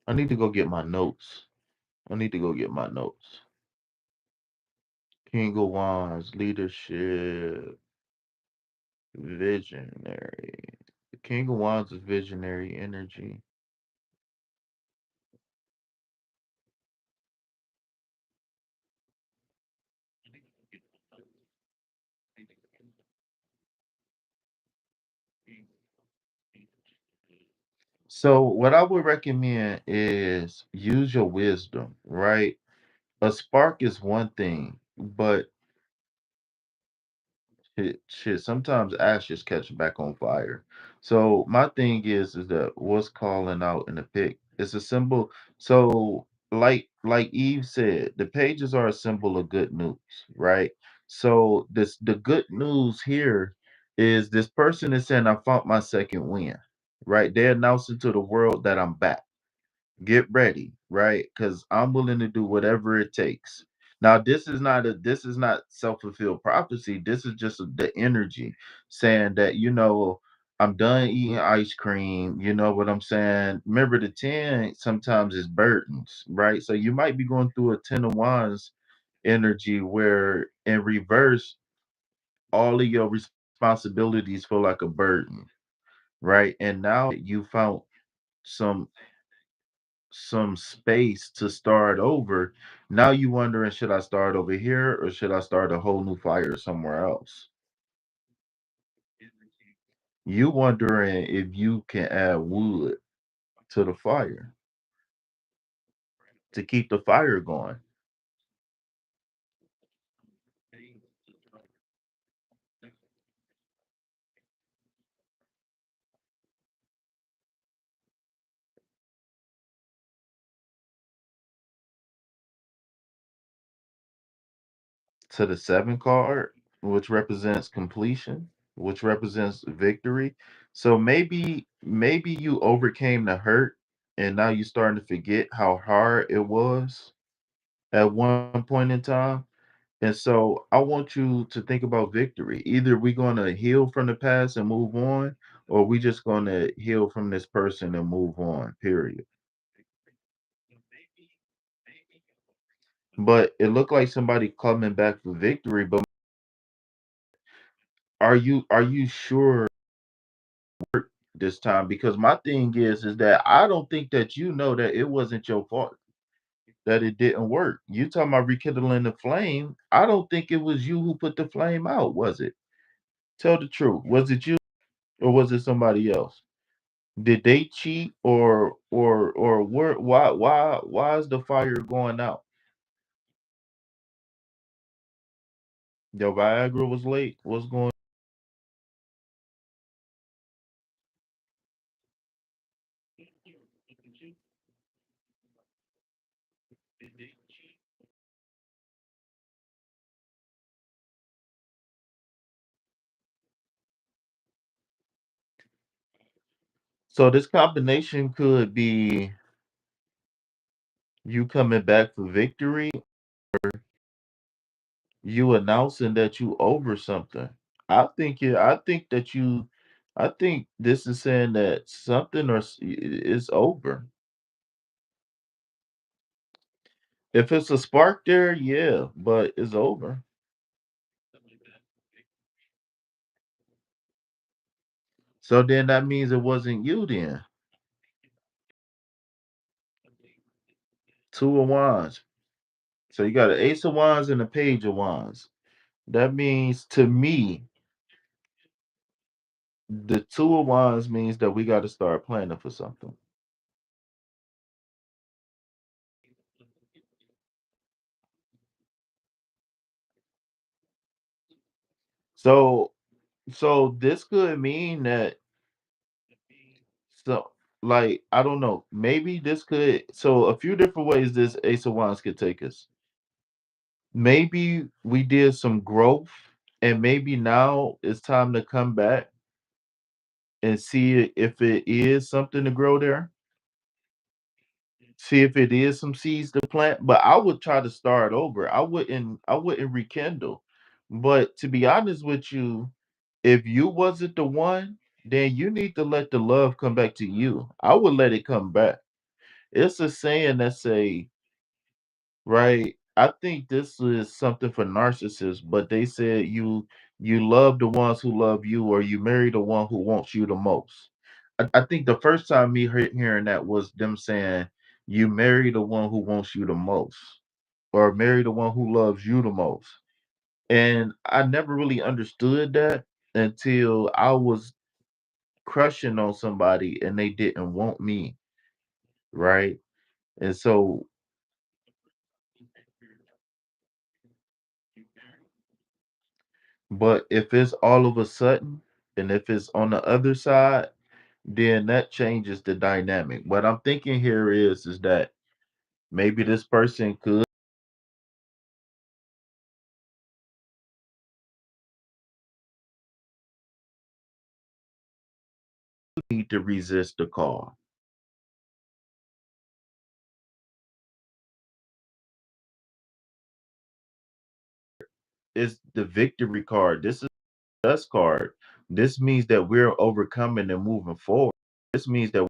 I need to go get my notes. I need to go get my notes. King of Wands, leadership, visionary. The King of Wands is visionary energy. So what I would recommend is use your wisdom, right? A spark is one thing, but shit, sometimes ashes catch back on fire. So my thing is that what's calling out in the pic? It's a symbol. So like Eve said, the pages are a symbol of good news, right? So the good news here is this person is saying I found my second win, right? They're announcing to the world that I'm back. Get ready, right? Because I'm willing to do whatever it takes. Now, this is not self-fulfilled prophecy. This is just the energy saying that, I'm done eating ice cream. You know what I'm saying? Remember, the 10 sometimes is burdens, right? So you might be going through a 10 of wands energy where in reverse, all of your responsibilities feel like a burden, right? And now that you found some space to start over. Now you wondering, should I start over here or should I start a whole new fire somewhere else? You wondering if you can add wood to the fire to keep the fire going. to the seven card, which represents completion, which represents victory. So maybe you overcame the hurt and now you're starting to forget how hard it was at one point in time. And so I want you to think about victory. Either we're going to heal from the past and move on, or we just going to heal from this person and move on, period. But it looked like somebody coming back for victory. But are you sure this time? Because my thing is that I don't think that you know that it wasn't your fault that it didn't work. You talking about rekindling the flame. I don't think it was you who put the flame out, was it? Tell the truth. Was it you or was it somebody else? Did they cheat or why is the fire going out? Your Viagra was late. What's going So this combination could be you coming back for victory, you announcing that you over something. I think this is saying that something is over. If it's a spark there, yeah, but it's over. So then that means it wasn't you then. Two of wands. So you got an ace of wands and a page of wands. That means to me, the two of wands means that we got to start planning for something. So so this could mean that so like I don't know, maybe this could so a few different ways this ace of wands could take us. Maybe we did some growth and maybe now it's time to come back and see if it is something to grow there. See if it is some seeds to plant, but I would try to start over. I wouldn't rekindle. But to be honest with you, if you wasn't the one, then you need to let the love come back to you. I would let it come back. It's a saying that say, right? I think this is something for narcissists, but they said you love the ones who love you, or you marry the one who wants you the most. I think the first time me hearing that was them saying you marry the one who wants you the most, or marry the one who loves you the most. And I never really understood that until I was crushing on somebody and they didn't want me, right? And so, but if it's all of a sudden, and if it's on the other side, then that changes the dynamic. What I'm thinking here is that maybe this person could need to resist the call. It's the victory card. This is us card. This means that we're overcoming and moving forward. This means that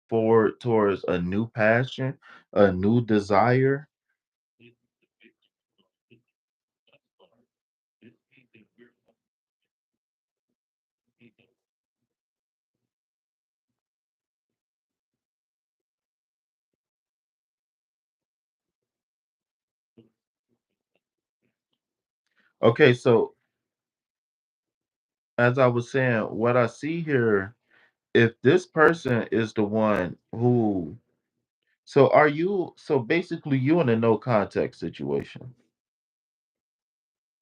forward towards a new passion, a new desire. Okay, so as I was saying, what I see here, if this person is the one who, so are you, so basically you in a no contact situation,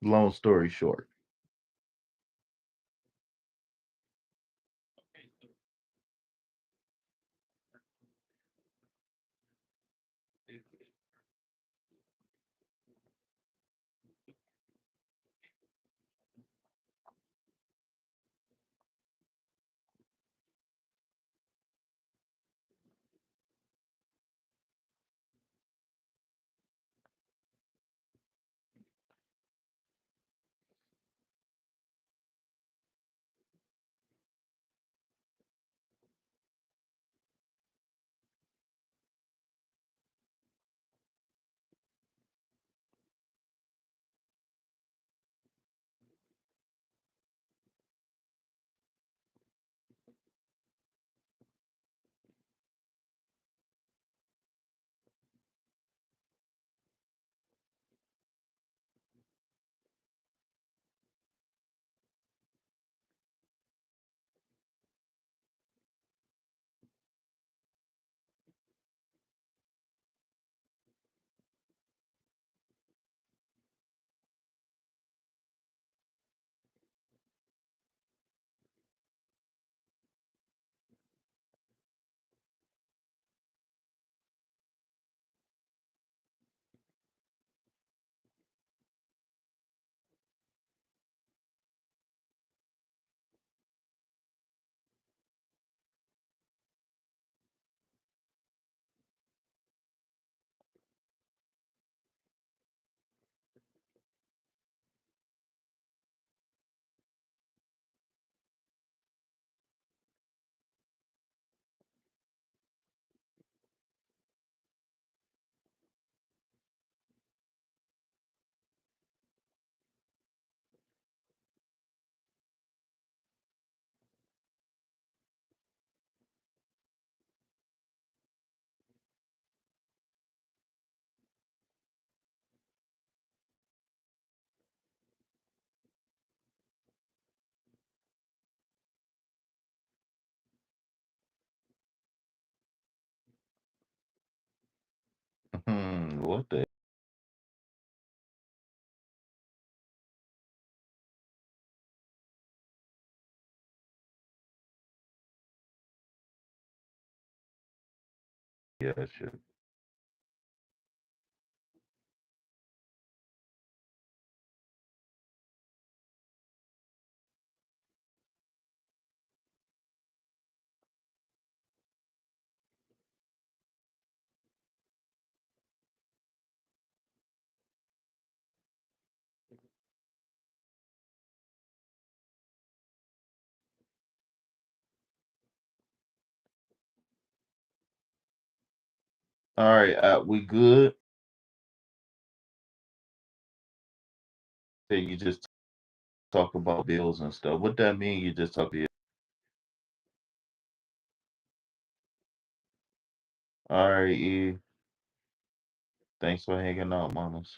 long story short. What the yeah, shit. All right, we good? Say you just talk about bills and stuff. What that mean? You just talk bills. All right, E. Thanks for hanging out, mamas.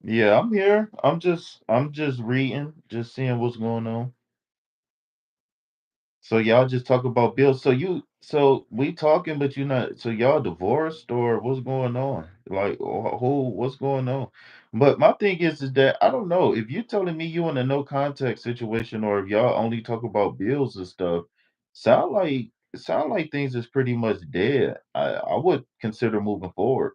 Yeah, I'm here. I'm just reading, just seeing what's going on. So y'all just talk about bills. So we talking, but you not. So y'all divorced or what's going on? Like who? What's going on? But my thing is that I don't know if you're telling me you in a no contact situation or if y'all only talk about bills and stuff. Sound like things is pretty much dead. I would consider moving forward.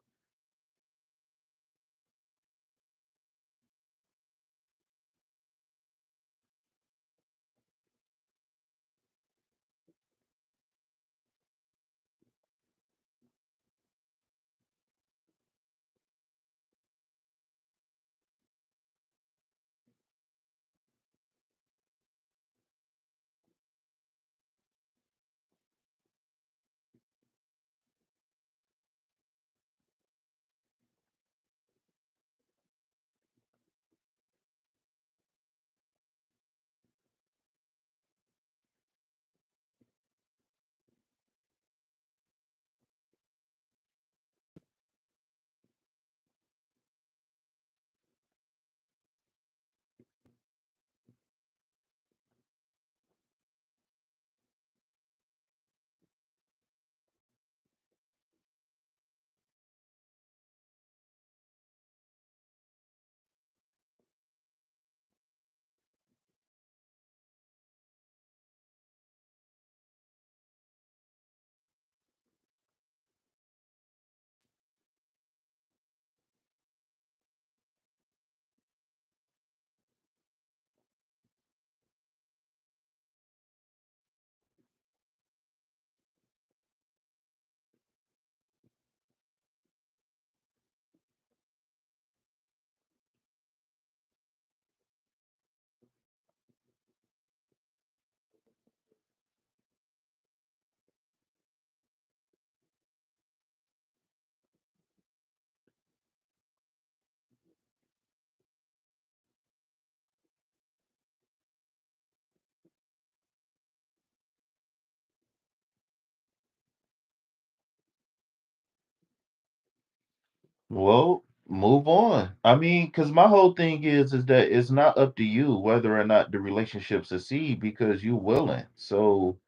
Well, move on. I mean, because my whole thing is that it's not up to you whether or not the relationship succeed because you willing. So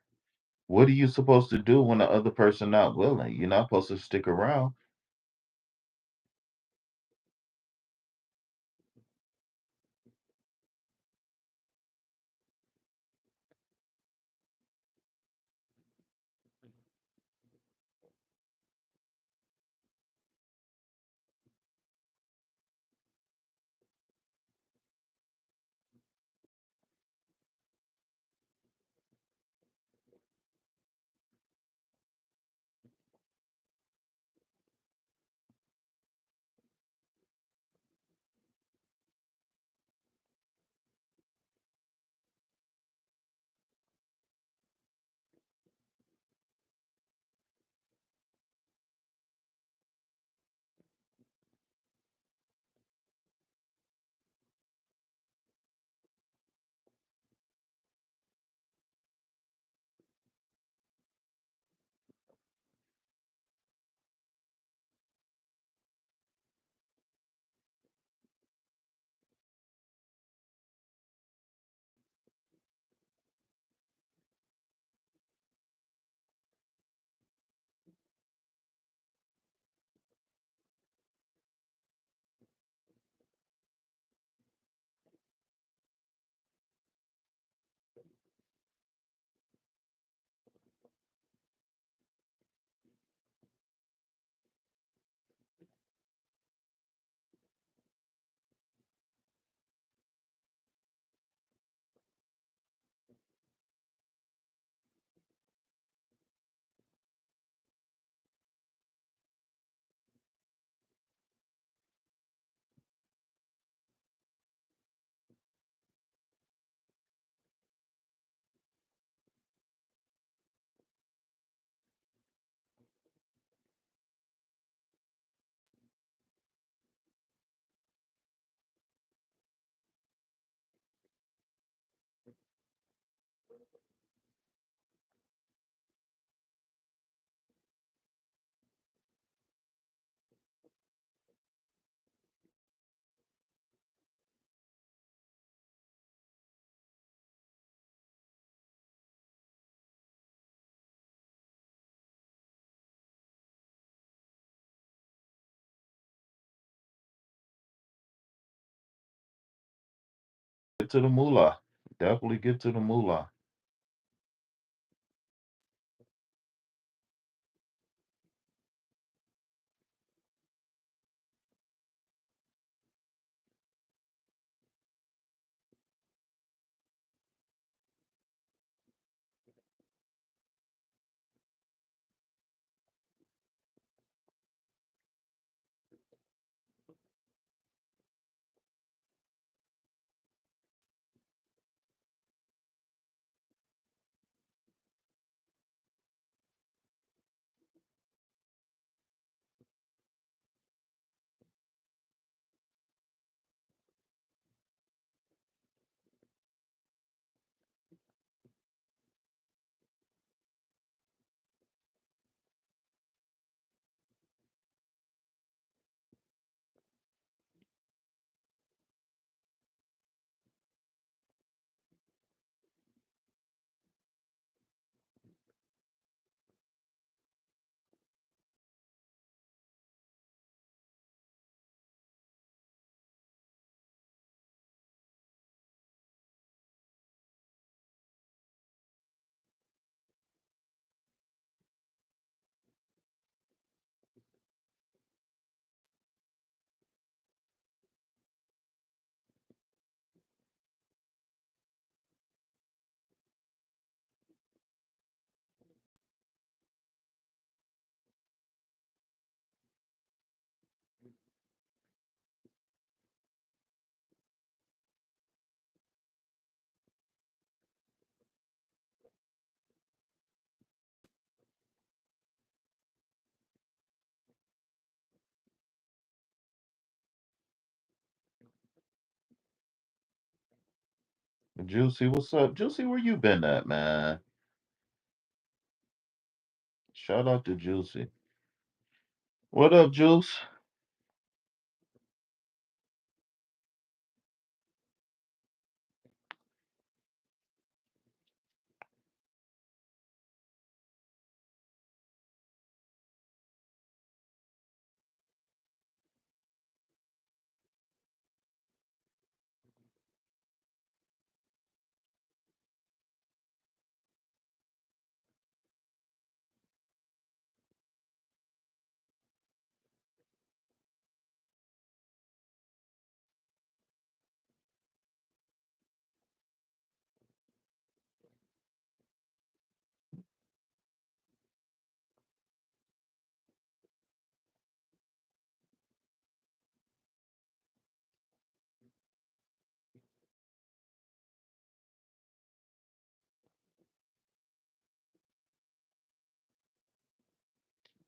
what are you supposed to do when the other person not willing? You're not supposed to stick around. Get to the moolah. Definitely get to the moolah. Juicy, what's up? Juicy, where you been at, man? Shout out to Juicy. What up, Juice?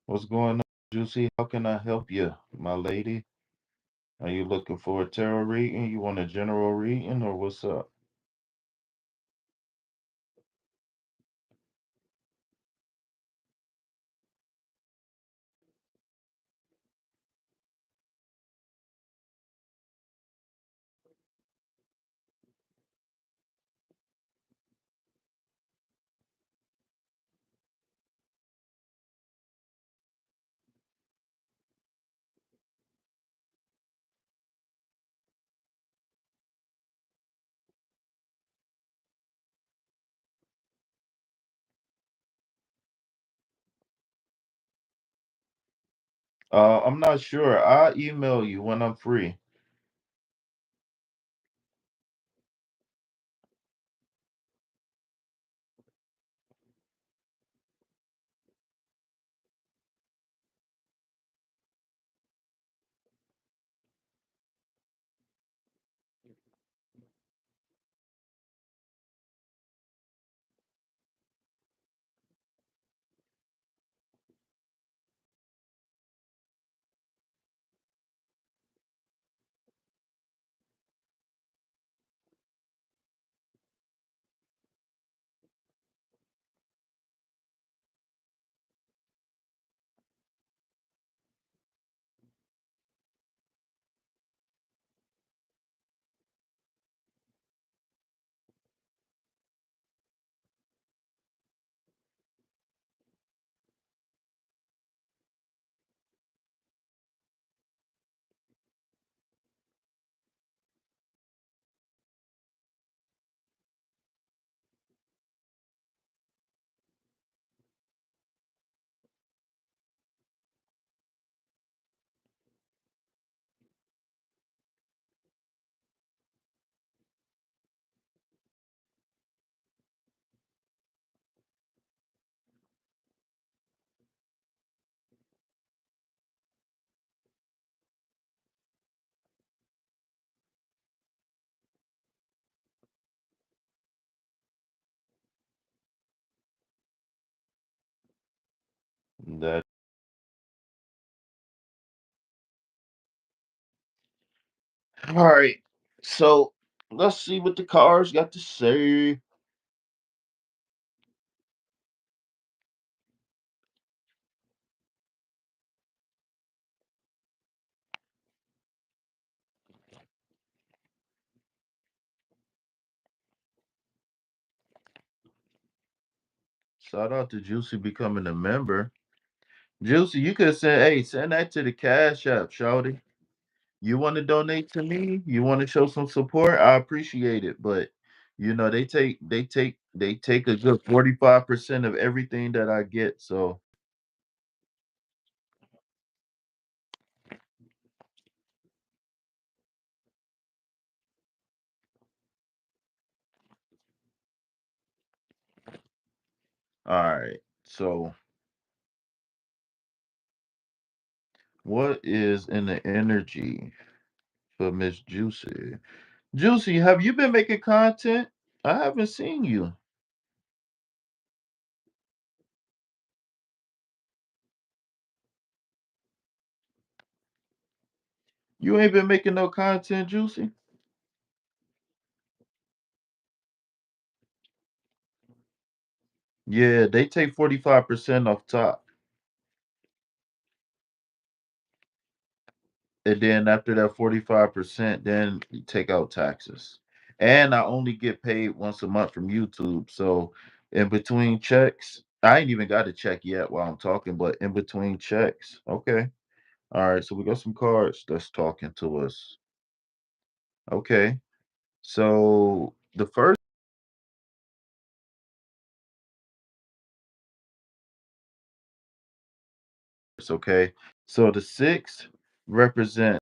What's going on, Juicy? How can I help you, my lady? Are you looking for a tarot reading? You want a general reading, or what's up? I'm not sure. I'll email you when I'm free. That all right. So let's see what the cards got to say. Shout out to Juicy becoming a member. Juicy, you could send, hey, send that to the Cash App, Shawty. You want to donate to me? You want to show some support? I appreciate it, but they take a good 45% of everything that I get. So, all right. So, what is in the energy for Miss Juicy? Juicy, have you been making content? I haven't seen you. You ain't been making no content, Juicy. Yeah, they take 45% off top. And then after that 45%, then you take out taxes. And I only get paid once a month from YouTube. So in between checks, I ain't even got a check yet while I'm talking, but in between checks. Okay. All right. So we got some cards that's talking to us. Okay. So the first, okay. So the six represent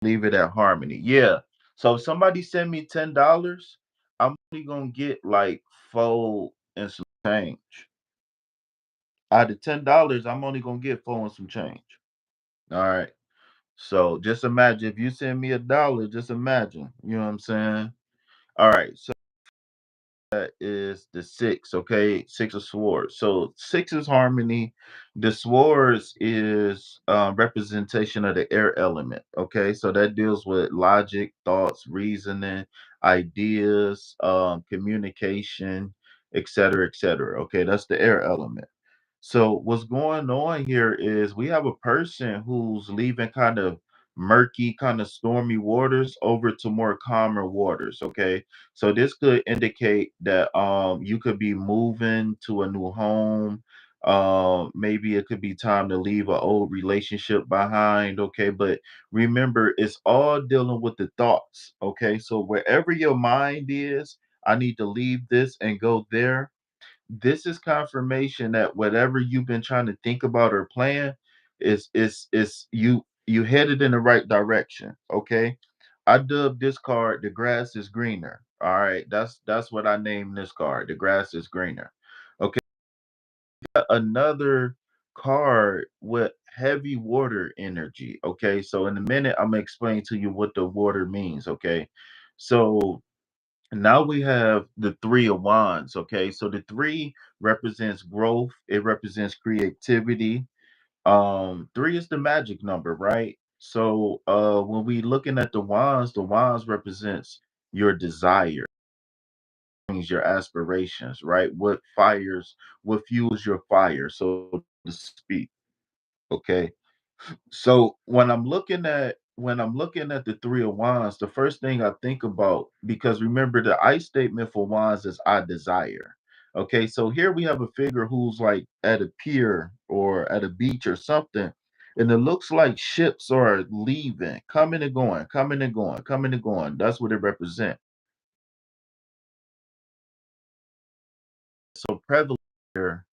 leave it at harmony. Yeah. So if somebody send me $10, I'm only gonna get like four and some change. Out of $10, I'm only gonna get four and some change. All right. So just imagine if you send me $1, just imagine. You know what I'm saying? All right. So that is the six, okay? Six of swords. So six is harmony. The swords is representation of the air element. Okay, so that deals with logic, thoughts, reasoning, ideas, communication, etc., etc. Okay, that's the air element. So what's going on here is we have a person who's leaving kind of murky, kind of stormy waters over to more calmer waters. Okay. So this could indicate that you could be moving to a new home. Maybe it could be time to leave an old relationship behind. Okay. But remember, it's all dealing with the thoughts. Okay. So wherever your mind is, I need to leave this and go there. This is confirmation that whatever you've been trying to think about or plan is you headed in the right direction. Okay. I dubbed this card the grass is greener. All right. That's what I named this card. The grass is greener. Okay. Another card with heavy water energy. Okay. So in a minute, I'm gonna explain to you what the water means. Okay. So now we have the three of wands. Okay, so the three represents growth, it represents creativity. Three is the magic number, right? So when we looking at the wands represents your desire, means your aspirations, right? What fuels your fire, so to speak. Okay. So when I'm looking at the three of wands, the first thing I think about, because remember the I statement for wands is I desire. Okay, so here we have a figure who's like at a pier or at a beach or something, and it looks like ships are leaving, coming and going, coming and going, coming and going. That's what it represents. So prevalent here.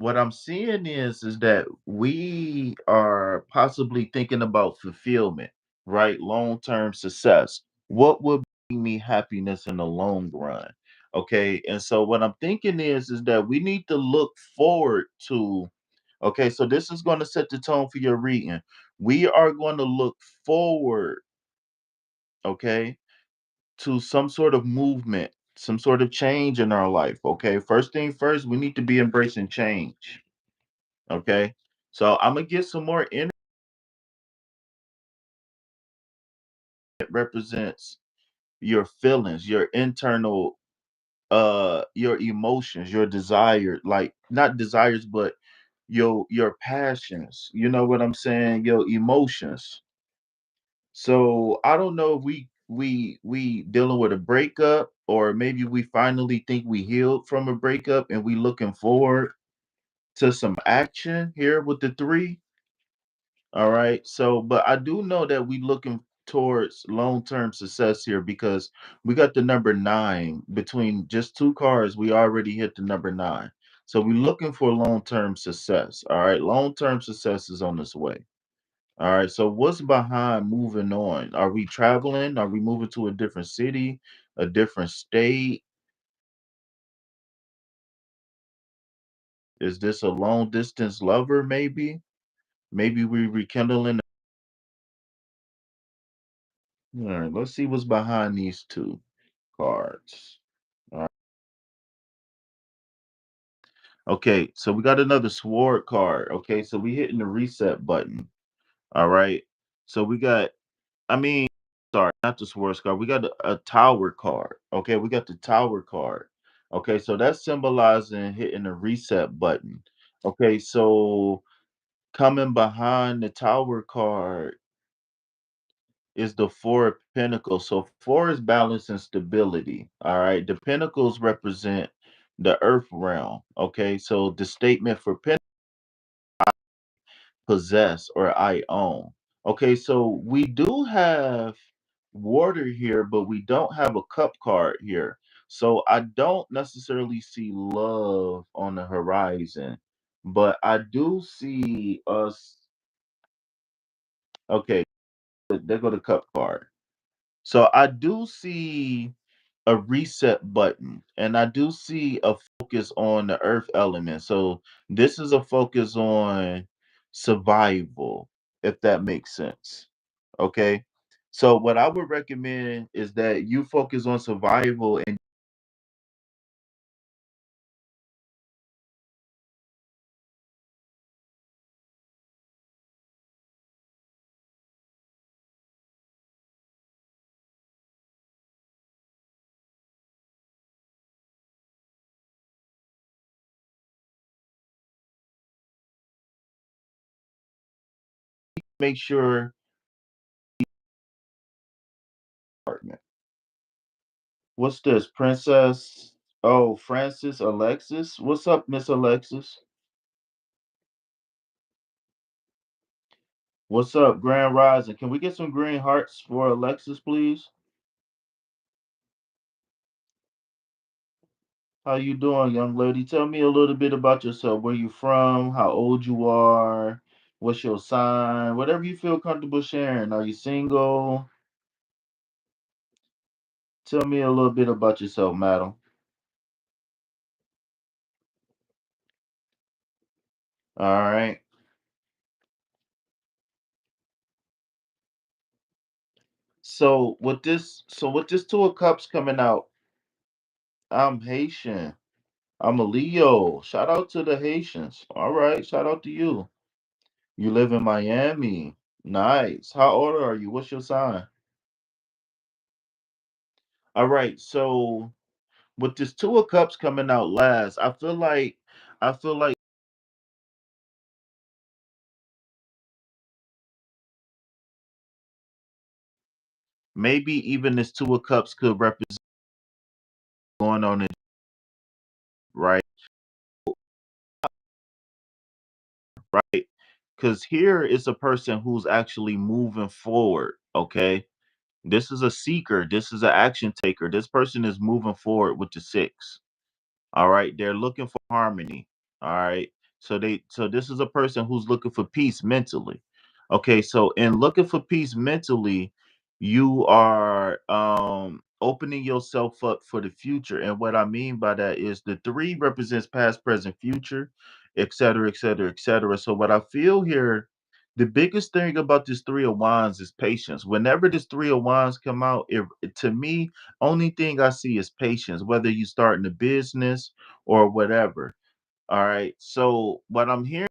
What I'm seeing is that we are possibly thinking about fulfillment, right? Long-term success. What would bring me happiness in the long run? Okay. And so what I'm thinking is that we need to look forward to, okay, so this is going to set the tone for your reading. We are going to look forward, okay, to some sort of movement, some sort of change in our life. Okay. First thing first, we need to be embracing change. Okay. So I'm gonna get some more in it represents your feelings, your internal your emotions, your desire, like not desires, but your passions. You know what I'm saying? Your emotions. So I don't know if we dealing with a breakup, or maybe we finally think we healed from a breakup and we looking forward to some action here with the three. All right. So, but I do know that we looking towards long-term success here because we got the number nine between just two cards. We already hit the number nine. So we're looking for long-term success. All right. Long-term success is on its way. All right. So what's behind moving on? Are we traveling? Are we moving to a different city, a different state? Is this a long distance lover? Maybe. Maybe we rekindling. All right. Let's see what's behind these two cards. Okay, so we got another sword card. Okay, so we hitting the reset button. All right. So we got, I mean, sorry, not the swords card. We got a tower card. Okay, we got the tower card. Okay, so that's symbolizing hitting the reset button. Okay, so coming behind the tower card is the four of pentacles. So four is balance and stability. All right. The pentacles represent the earth realm. Okay. So the statement for pentacles, possess or I own. Okay, so we do have water here, but we don't have a cup card here. So I don't necessarily see love on the horizon, but I do see us. Okay, there go the cup card. So I do see a reset button, and I do see a focus on the earth element. So this is a focus on survival, if that makes sense. Okay. So what I would recommend is that you focus on survival and make sure apartment. What's this, Princess? Oh, Francis Alexis. What's up, Miss Alexis? What's up, Grand Rising? Can we get some green hearts for Alexis, please? How you doing, young lady? Tell me a little bit about yourself. Where you from? How old you are? What's your sign? Whatever you feel comfortable sharing. Are you single? Tell me a little bit about yourself, madam. All right. So with this two of cups coming out, I'm Haitian. I'm a Leo. Shout out to the Haitians. All right, shout out to you. You live in Miami. Nice. How old are you? What's your sign? All right. So with this two of cups coming out last, I feel like maybe even this two of cups could represent going on in right, right? Because here is a person who's actually moving forward. Okay. This is a seeker. This is an action taker. This person is moving forward with the six. All right. They're looking for harmony. All right. So this is a person who's looking for peace mentally. Okay, so in looking for peace mentally, you are opening yourself up for the future. And what I mean by that is the three represents past, present, future, et cetera, et cetera, et cetera. So what I feel here, the biggest thing about this three of wands is patience. Whenever this three of wands come out, to me, only thing I see is patience, whether you starting a business or whatever. All right. So what I'm hearing,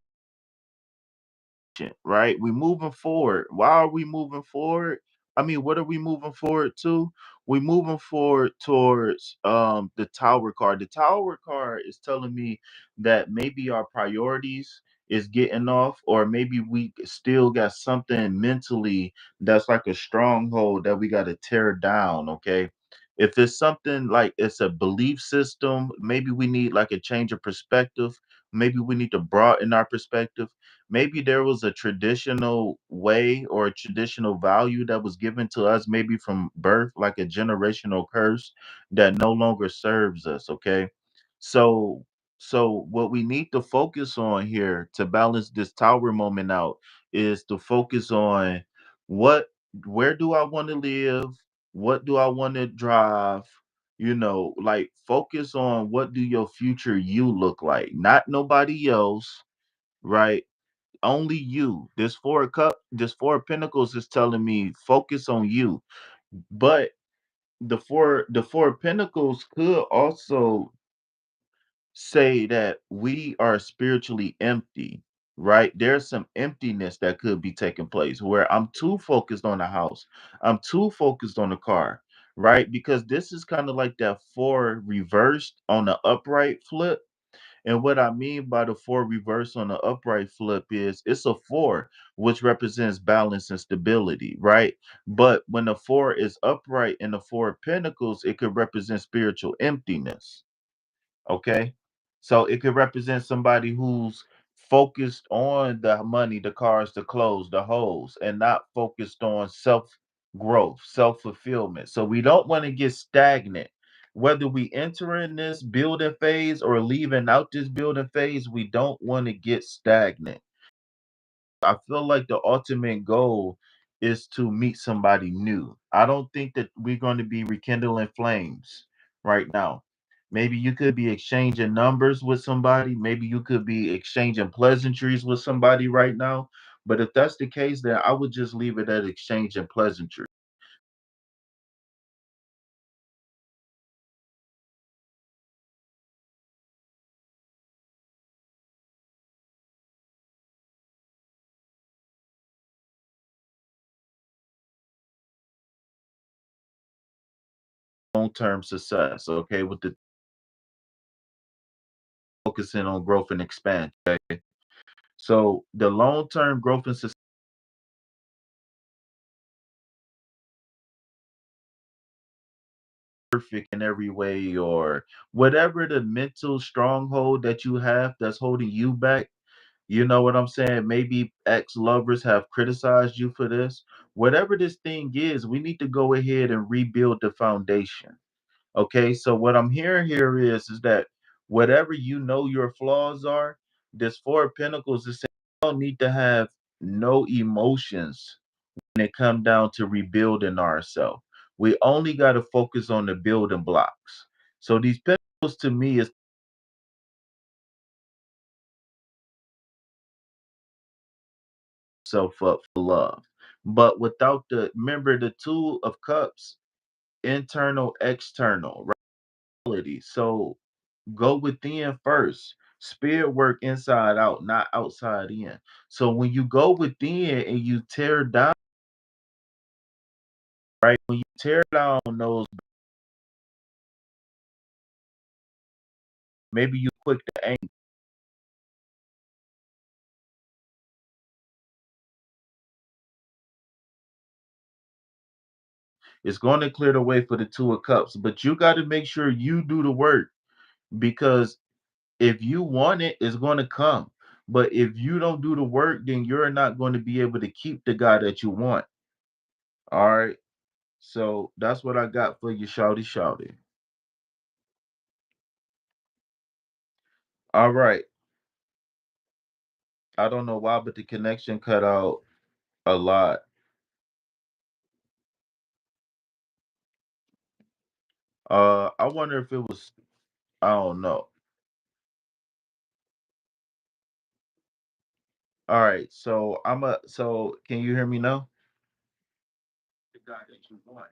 right? We moving forward. Why are we moving forward? I mean, what are we moving forward to? We moving forward towards the tower card. The tower card is telling me that maybe our priorities is getting off, or maybe we still got something mentally that's like a stronghold that we got to tear down. Okay. If it's something like it's a belief system, maybe we need like a change of perspective. Maybe we need to broaden our perspective. Maybe there was a traditional way or a traditional value that was given to us, maybe from birth, like a generational curse that no longer serves us. Okay. So, so what we need to focus on here to balance this tower moment out is to focus on what, where do I want to live? What do I want to drive? Like focus on what do your future you look like, not nobody else, right? Only you. This four of pentacles is telling me focus on you. But the four of pentacles could also say that we are spiritually empty, right? There's some emptiness that could be taking place where I'm too focused on the house. I'm too focused on the car, right? Because this is kind of like that four reversed on the upright flip. And what I mean by the four reverse on the upright flip is it's a four, which represents balance and stability, right? But when the four is upright in the four of pentacles, it could represent spiritual emptiness. Okay. So it could represent somebody who's focused on the money, the cars, the clothes, the hoes, and not focused on self growth, self fulfillment. So we don't want to get stagnant. Whether we enter in this building phase or leaving out this building phase, we don't want to get stagnant. I feel like the ultimate goal is to meet somebody new. I don't think that we're going to be rekindling flames right now. Maybe you could be exchanging numbers with somebody. Maybe you could be exchanging pleasantries with somebody right now. But if that's the case, then I would just leave it at exchanging pleasantries. Long term success, okay, with the focusing on growth and expansion. Okay? So the long term growth and success perfect in every way, or whatever the mental stronghold that you have that's holding you back. You know what I'm saying? Maybe ex-lovers have criticized you for this. Whatever this thing is, we need to go ahead and rebuild the foundation. Okay? So what I'm hearing here is that whatever you know your flaws are, this Four of Pentacles is saying you don't need to have no emotions when it come down to rebuilding ourselves. We only got to focus on the building blocks. So these pentacles to me is self up for love. But without the, remember the Two of Cups, internal, external, reality. So go within first. Spirit work inside out, not outside in. So when you go within and you tear down, right? When you tear down those, maybe you quick to anger. It's going to clear the way for the Two of Cups, but you got to make sure you do the work, because if you want it, it's going to come. But if you don't do the work, then you're not going to be able to keep the guy that you want. All right. So that's what I got for you, shouty shouty. All right. I don't know why, but the connection cut out a lot. I wonder if it was, I don't know. All right. So so can you hear me now? The guy that you want.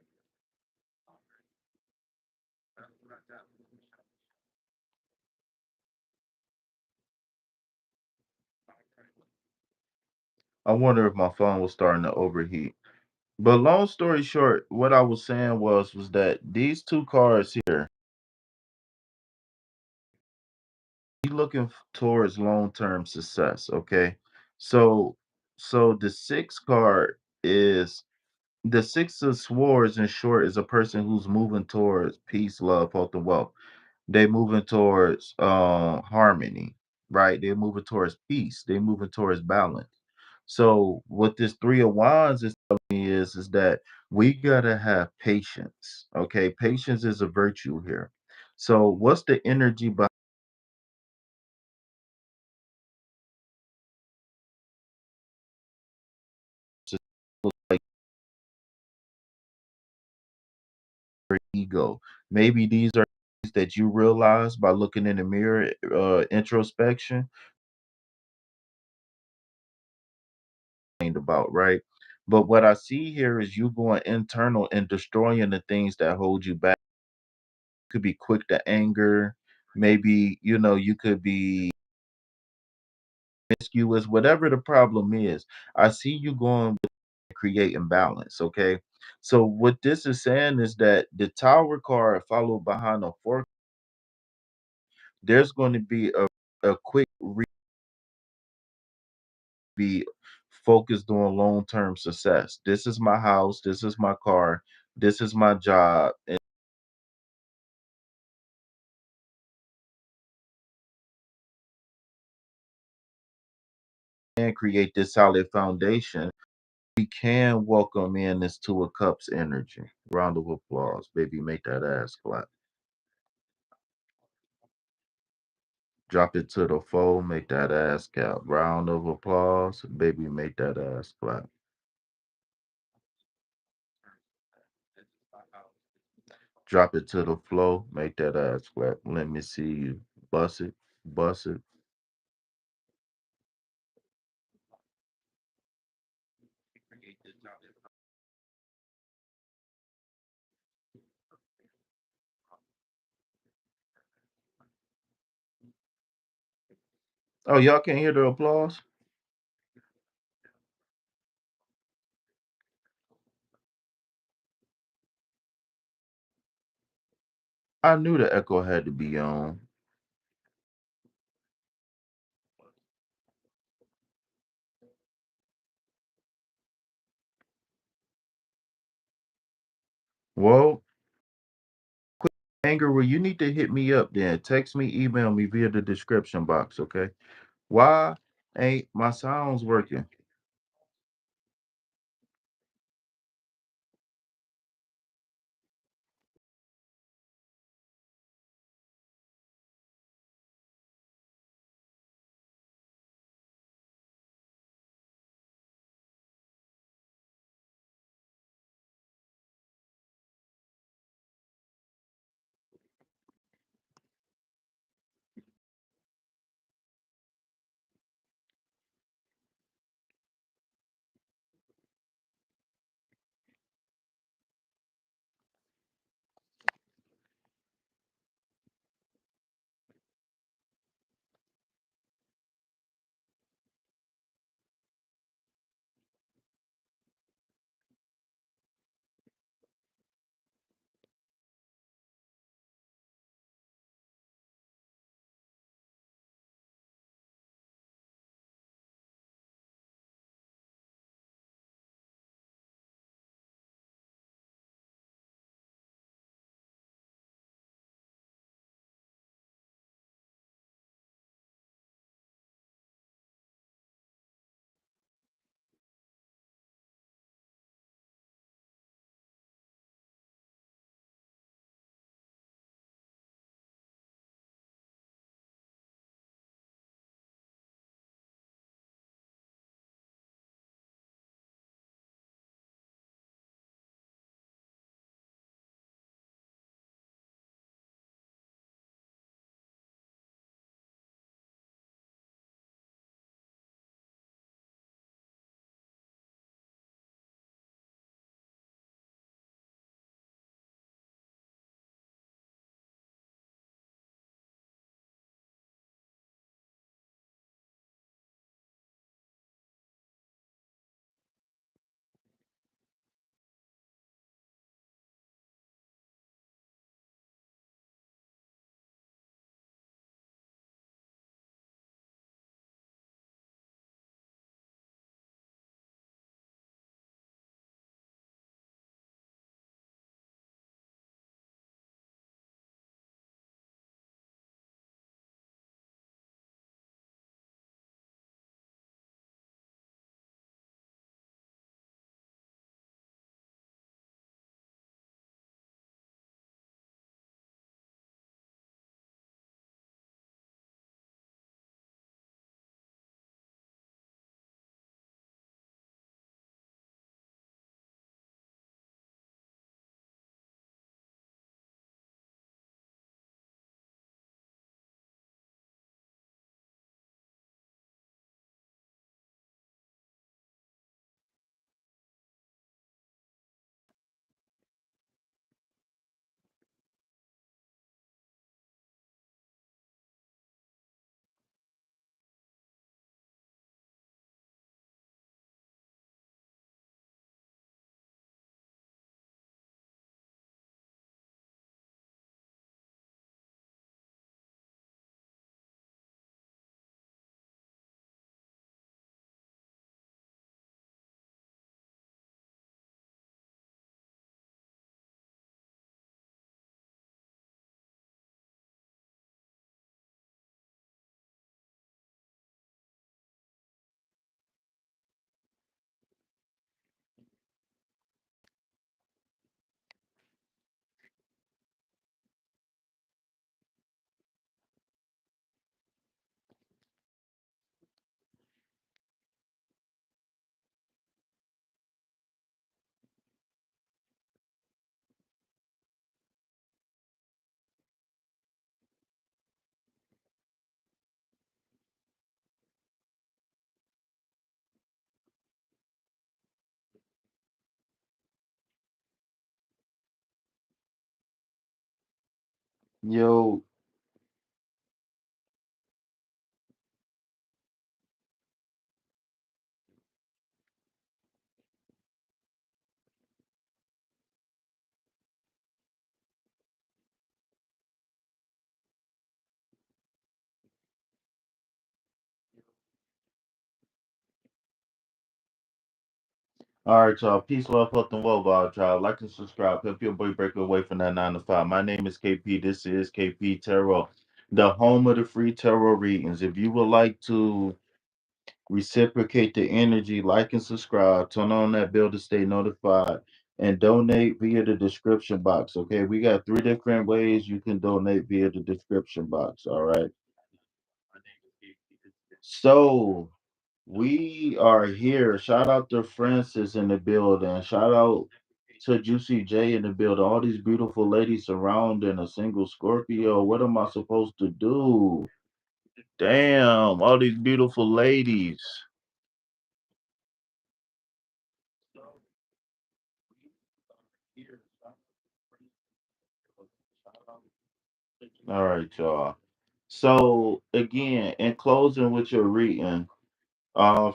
I wonder if my phone was starting to overheat. But long story short, what I was saying was that these two cards here, we looking towards long-term success, okay? So the six card is the Six of Swords, in short, is a person who's moving towards peace, love, health, and wealth. They moving towards harmony, right? They're moving towards peace. They're moving towards balance. So what this Three of Wands is telling me is that we gotta have patience. Okay, patience is a virtue here. So what's the energy behind, like, your ego? Maybe these are things that you realize by looking in the mirror, introspection about, right? But what I see here is you going internal and destroying the things that hold you back. Could be quick to anger, maybe, you could be promiscuous, whatever the problem is. I see you going with creating balance, okay? So what this is saying is that the Tower card followed behind a fork, there's going to be a quick be focused on long-term success. This is my house, this is my car, this is my job, and create this solid foundation. We can welcome in this Two of Cups energy. Round of applause, baby. Make that ass clap. Drop it to the floor. Make that ass clap. Round of applause, baby. Make that ass clap. Drop it to the floor. Make that ass clap. Let me see you. Bust it. Bust it. Oh, y'all can't hear the applause? I knew the echo had to be on. Well, Anger, you need to hit me up then. Text me, email me via the description box, okay? Why ain't my sounds working? Yo, All right, y'all. Peace, love, health, and well, y'all. Like and subscribe. Help your boy break away from that 9 to 5. My name is KP. This is KP Tarot, the home of the free tarot readings. If you would like to reciprocate the energy, like and subscribe, turn on that bell to stay notified, and donate via the description box. Okay, we got three different ways you can donate via the description box. All right. So we are here. Shout out to Francis in the building. Shout out to Juicy J in the building. All these beautiful ladies surrounding a single Scorpio. What am I supposed to do? Damn, all these beautiful ladies. All right, y'all. So again, in closing with your reading,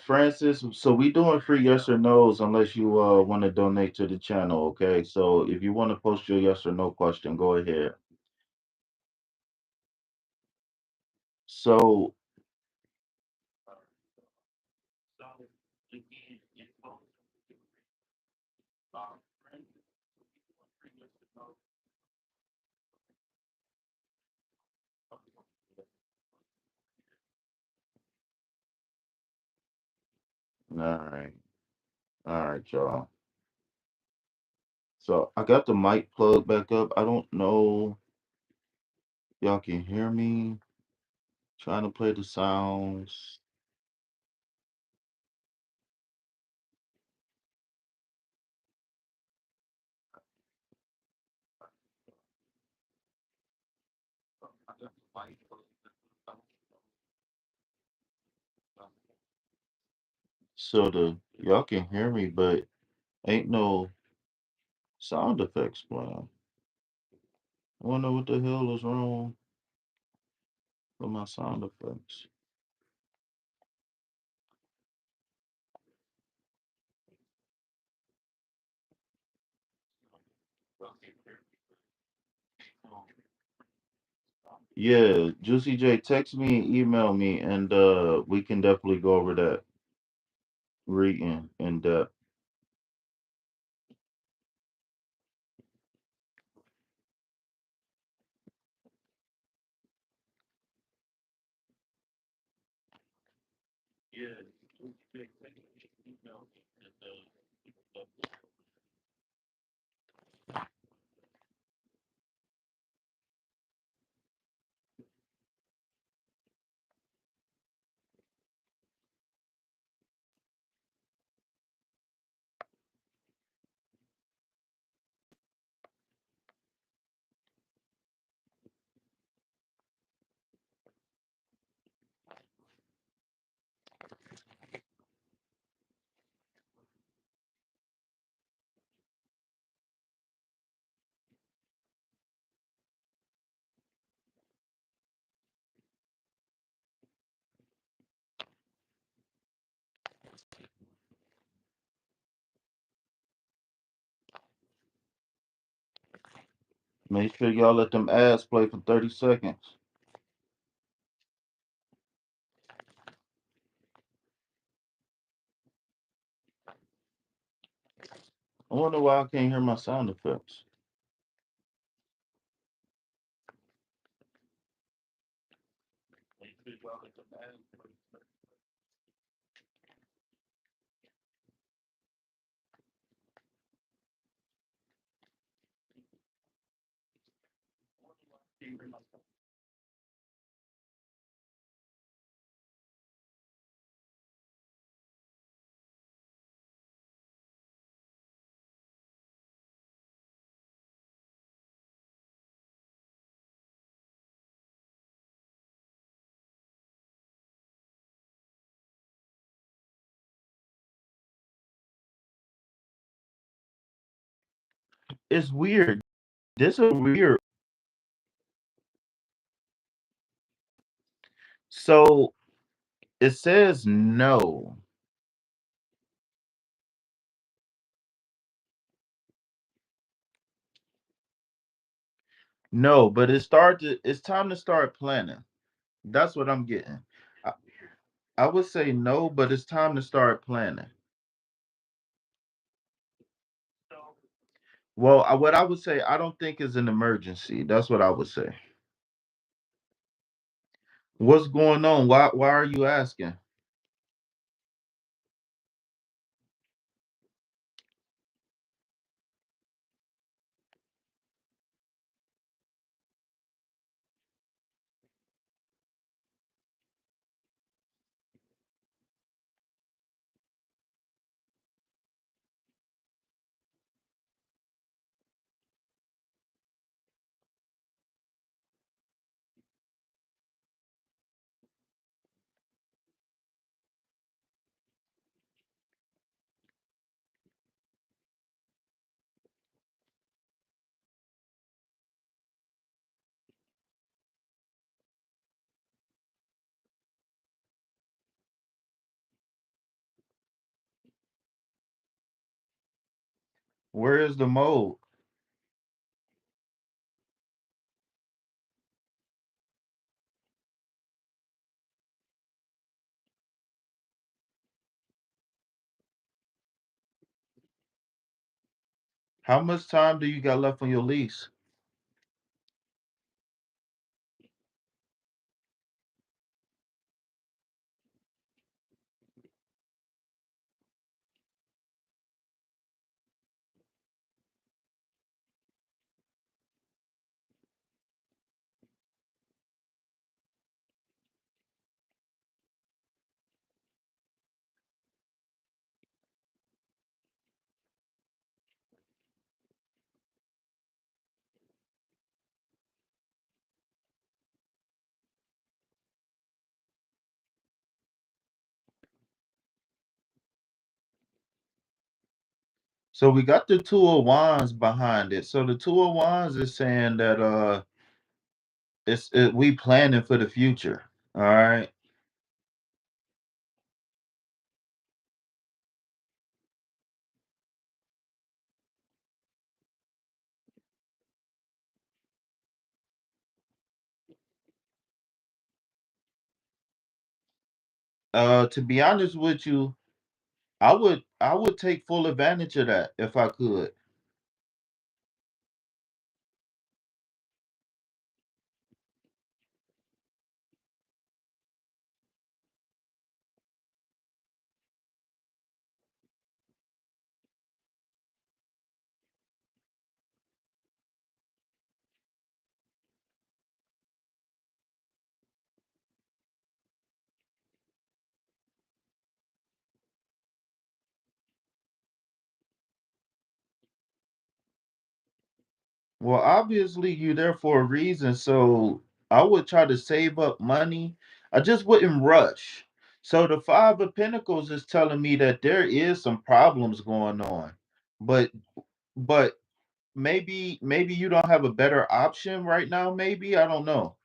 Francis, so we doing free yes or no's unless you want to donate to the channel, okay? So if you want to post your yes or no question, go ahead. So all right, all right, y'all. So I got the mic plugged back up. I don't know y'all can hear me. Trying to play the sounds. So the y'all can hear me, but ain't no sound effects playing. I wonder what the hell is wrong with my sound effects. Yeah, Juicy J, text me and email me, and we can definitely go over that reading in depth. Make sure y'all let them ads play for 30 seconds. I wonder why I can't hear my sound effects. It's weird. This is weird. So it says no. No, but it's time to start planning. That's what I'm getting. I, I would say no, but it's time to start planning. Well, what I would say, I don't think is an emergency. That's what I would say. What's going on? Why are you asking? Where is the mode? How much time do you got left on your lease? So we got the two of wands behind it. So the two of wands is saying that we planning for the future. All right. To be honest with you, I would take full advantage of that if I could. Well, obviously you're there for a reason, so I would try to save up money. I just wouldn't rush. So the Five of Pentacles is telling me that there is some problems going on. But but maybe you don't have a better option right now, maybe, I don't know.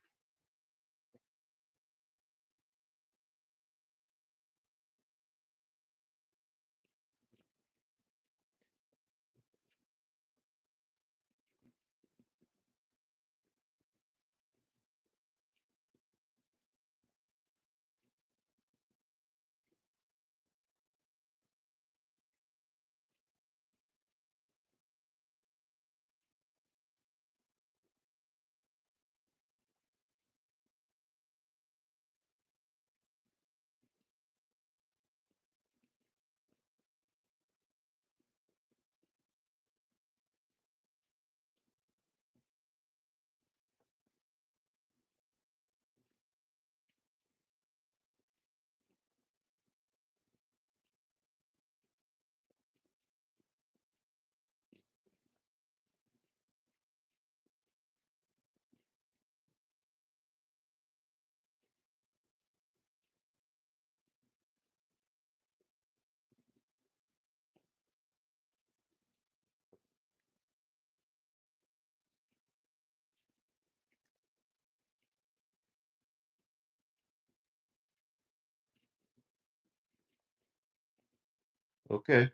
Okay.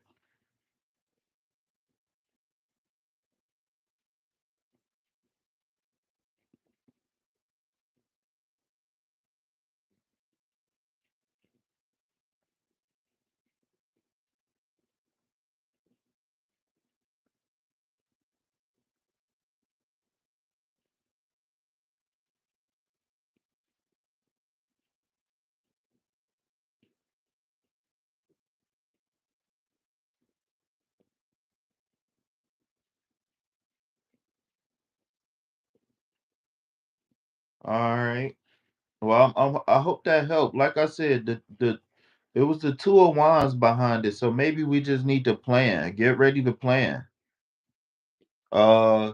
All right. Well, I hope that helped. Like I said, the it was the two of wands behind it, so maybe we just need to plan. Get ready to plan. Uh,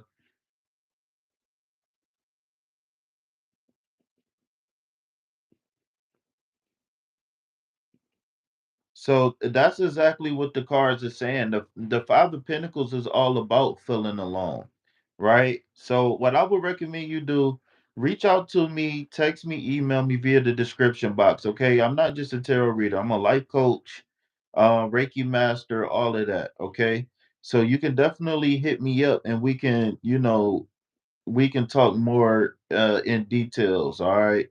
so that's exactly what the cards are saying. The Five of Pentacles is all about feeling alone, right? So what I would recommend you do, reach out to me, text me, email me via the description box. Okay, I'm not just a tarot reader. I'm a life coach, Reiki master, all of that. Okay, so you can definitely hit me up, and we can, we can talk more in details. All right.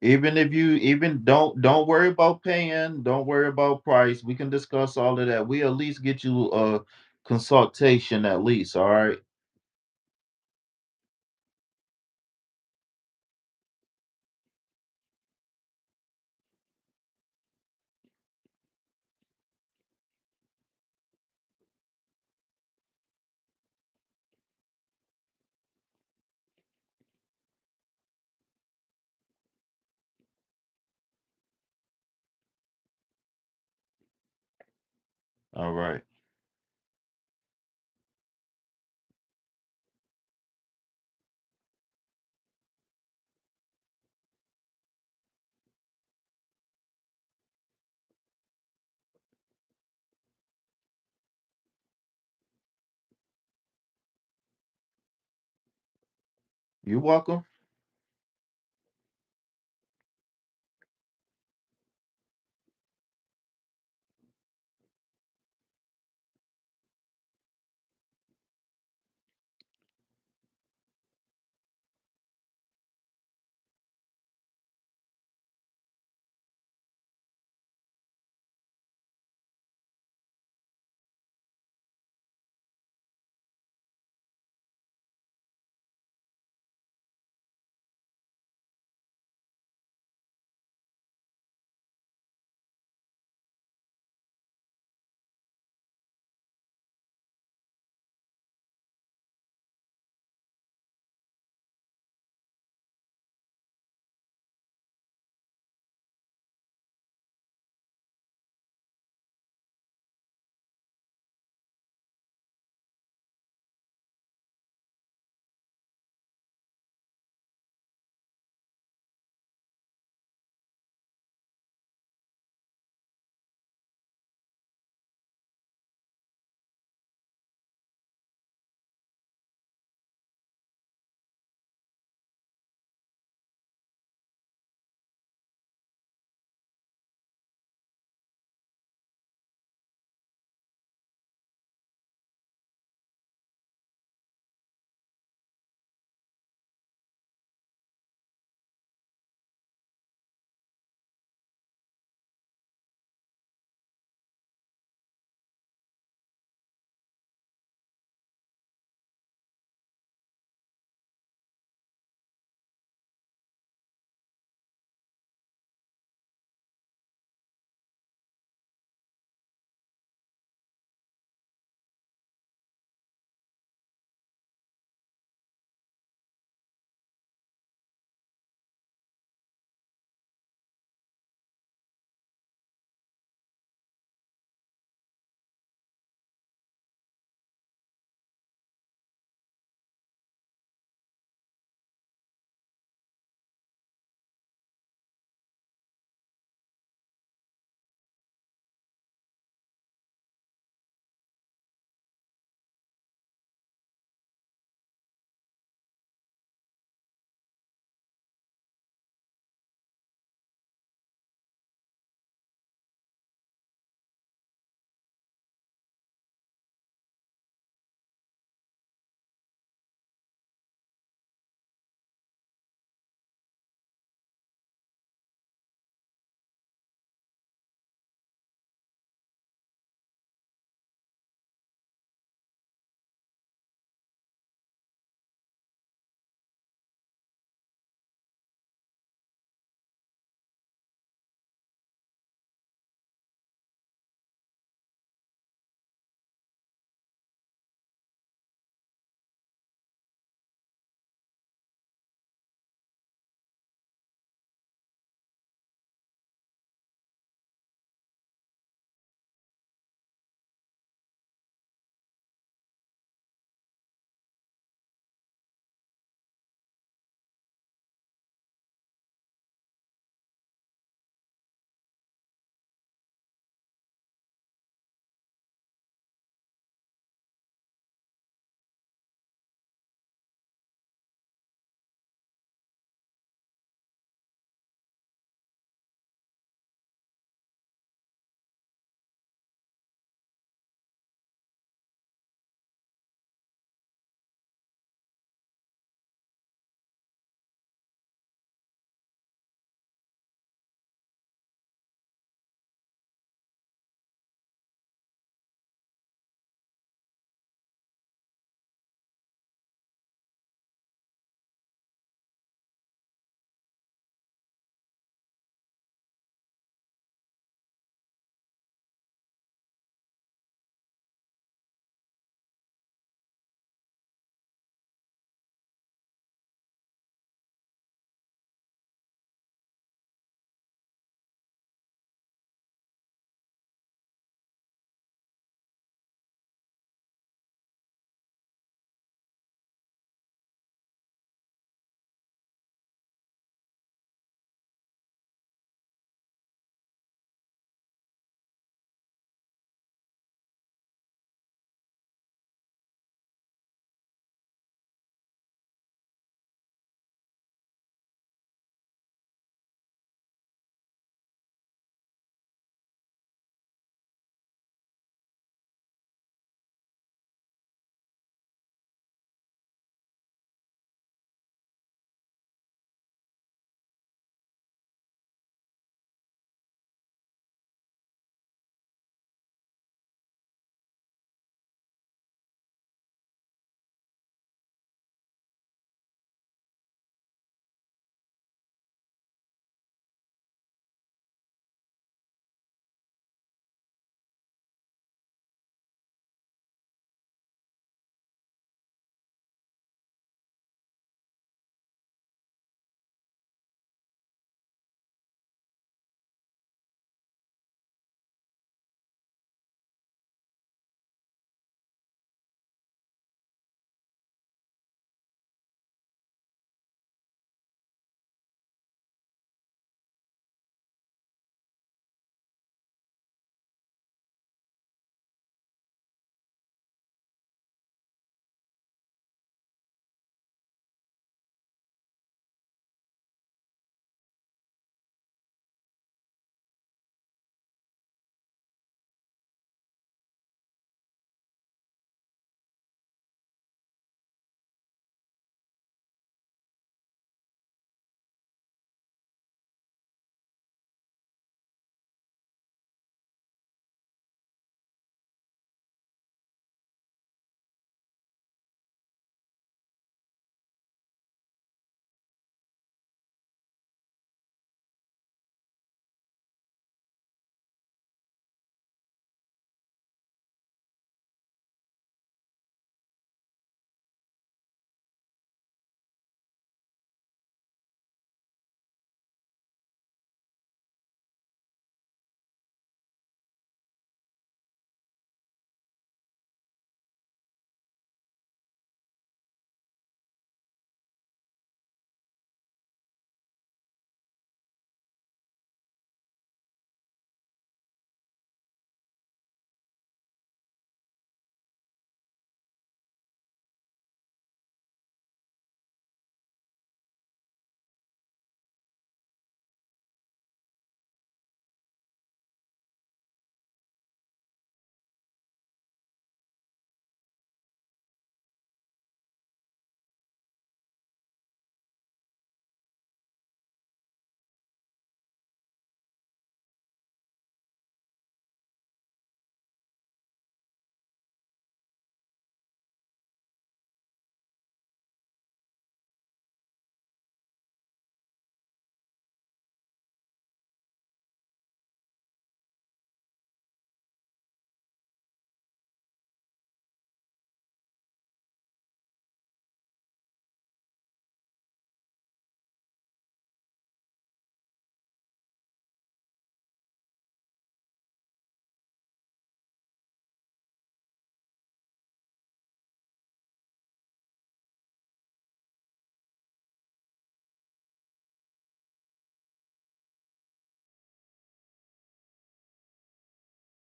Even if you even don't worry about paying, don't worry about price. We can discuss all of that. We at least get you a consultation at least, all right? All right. You're welcome.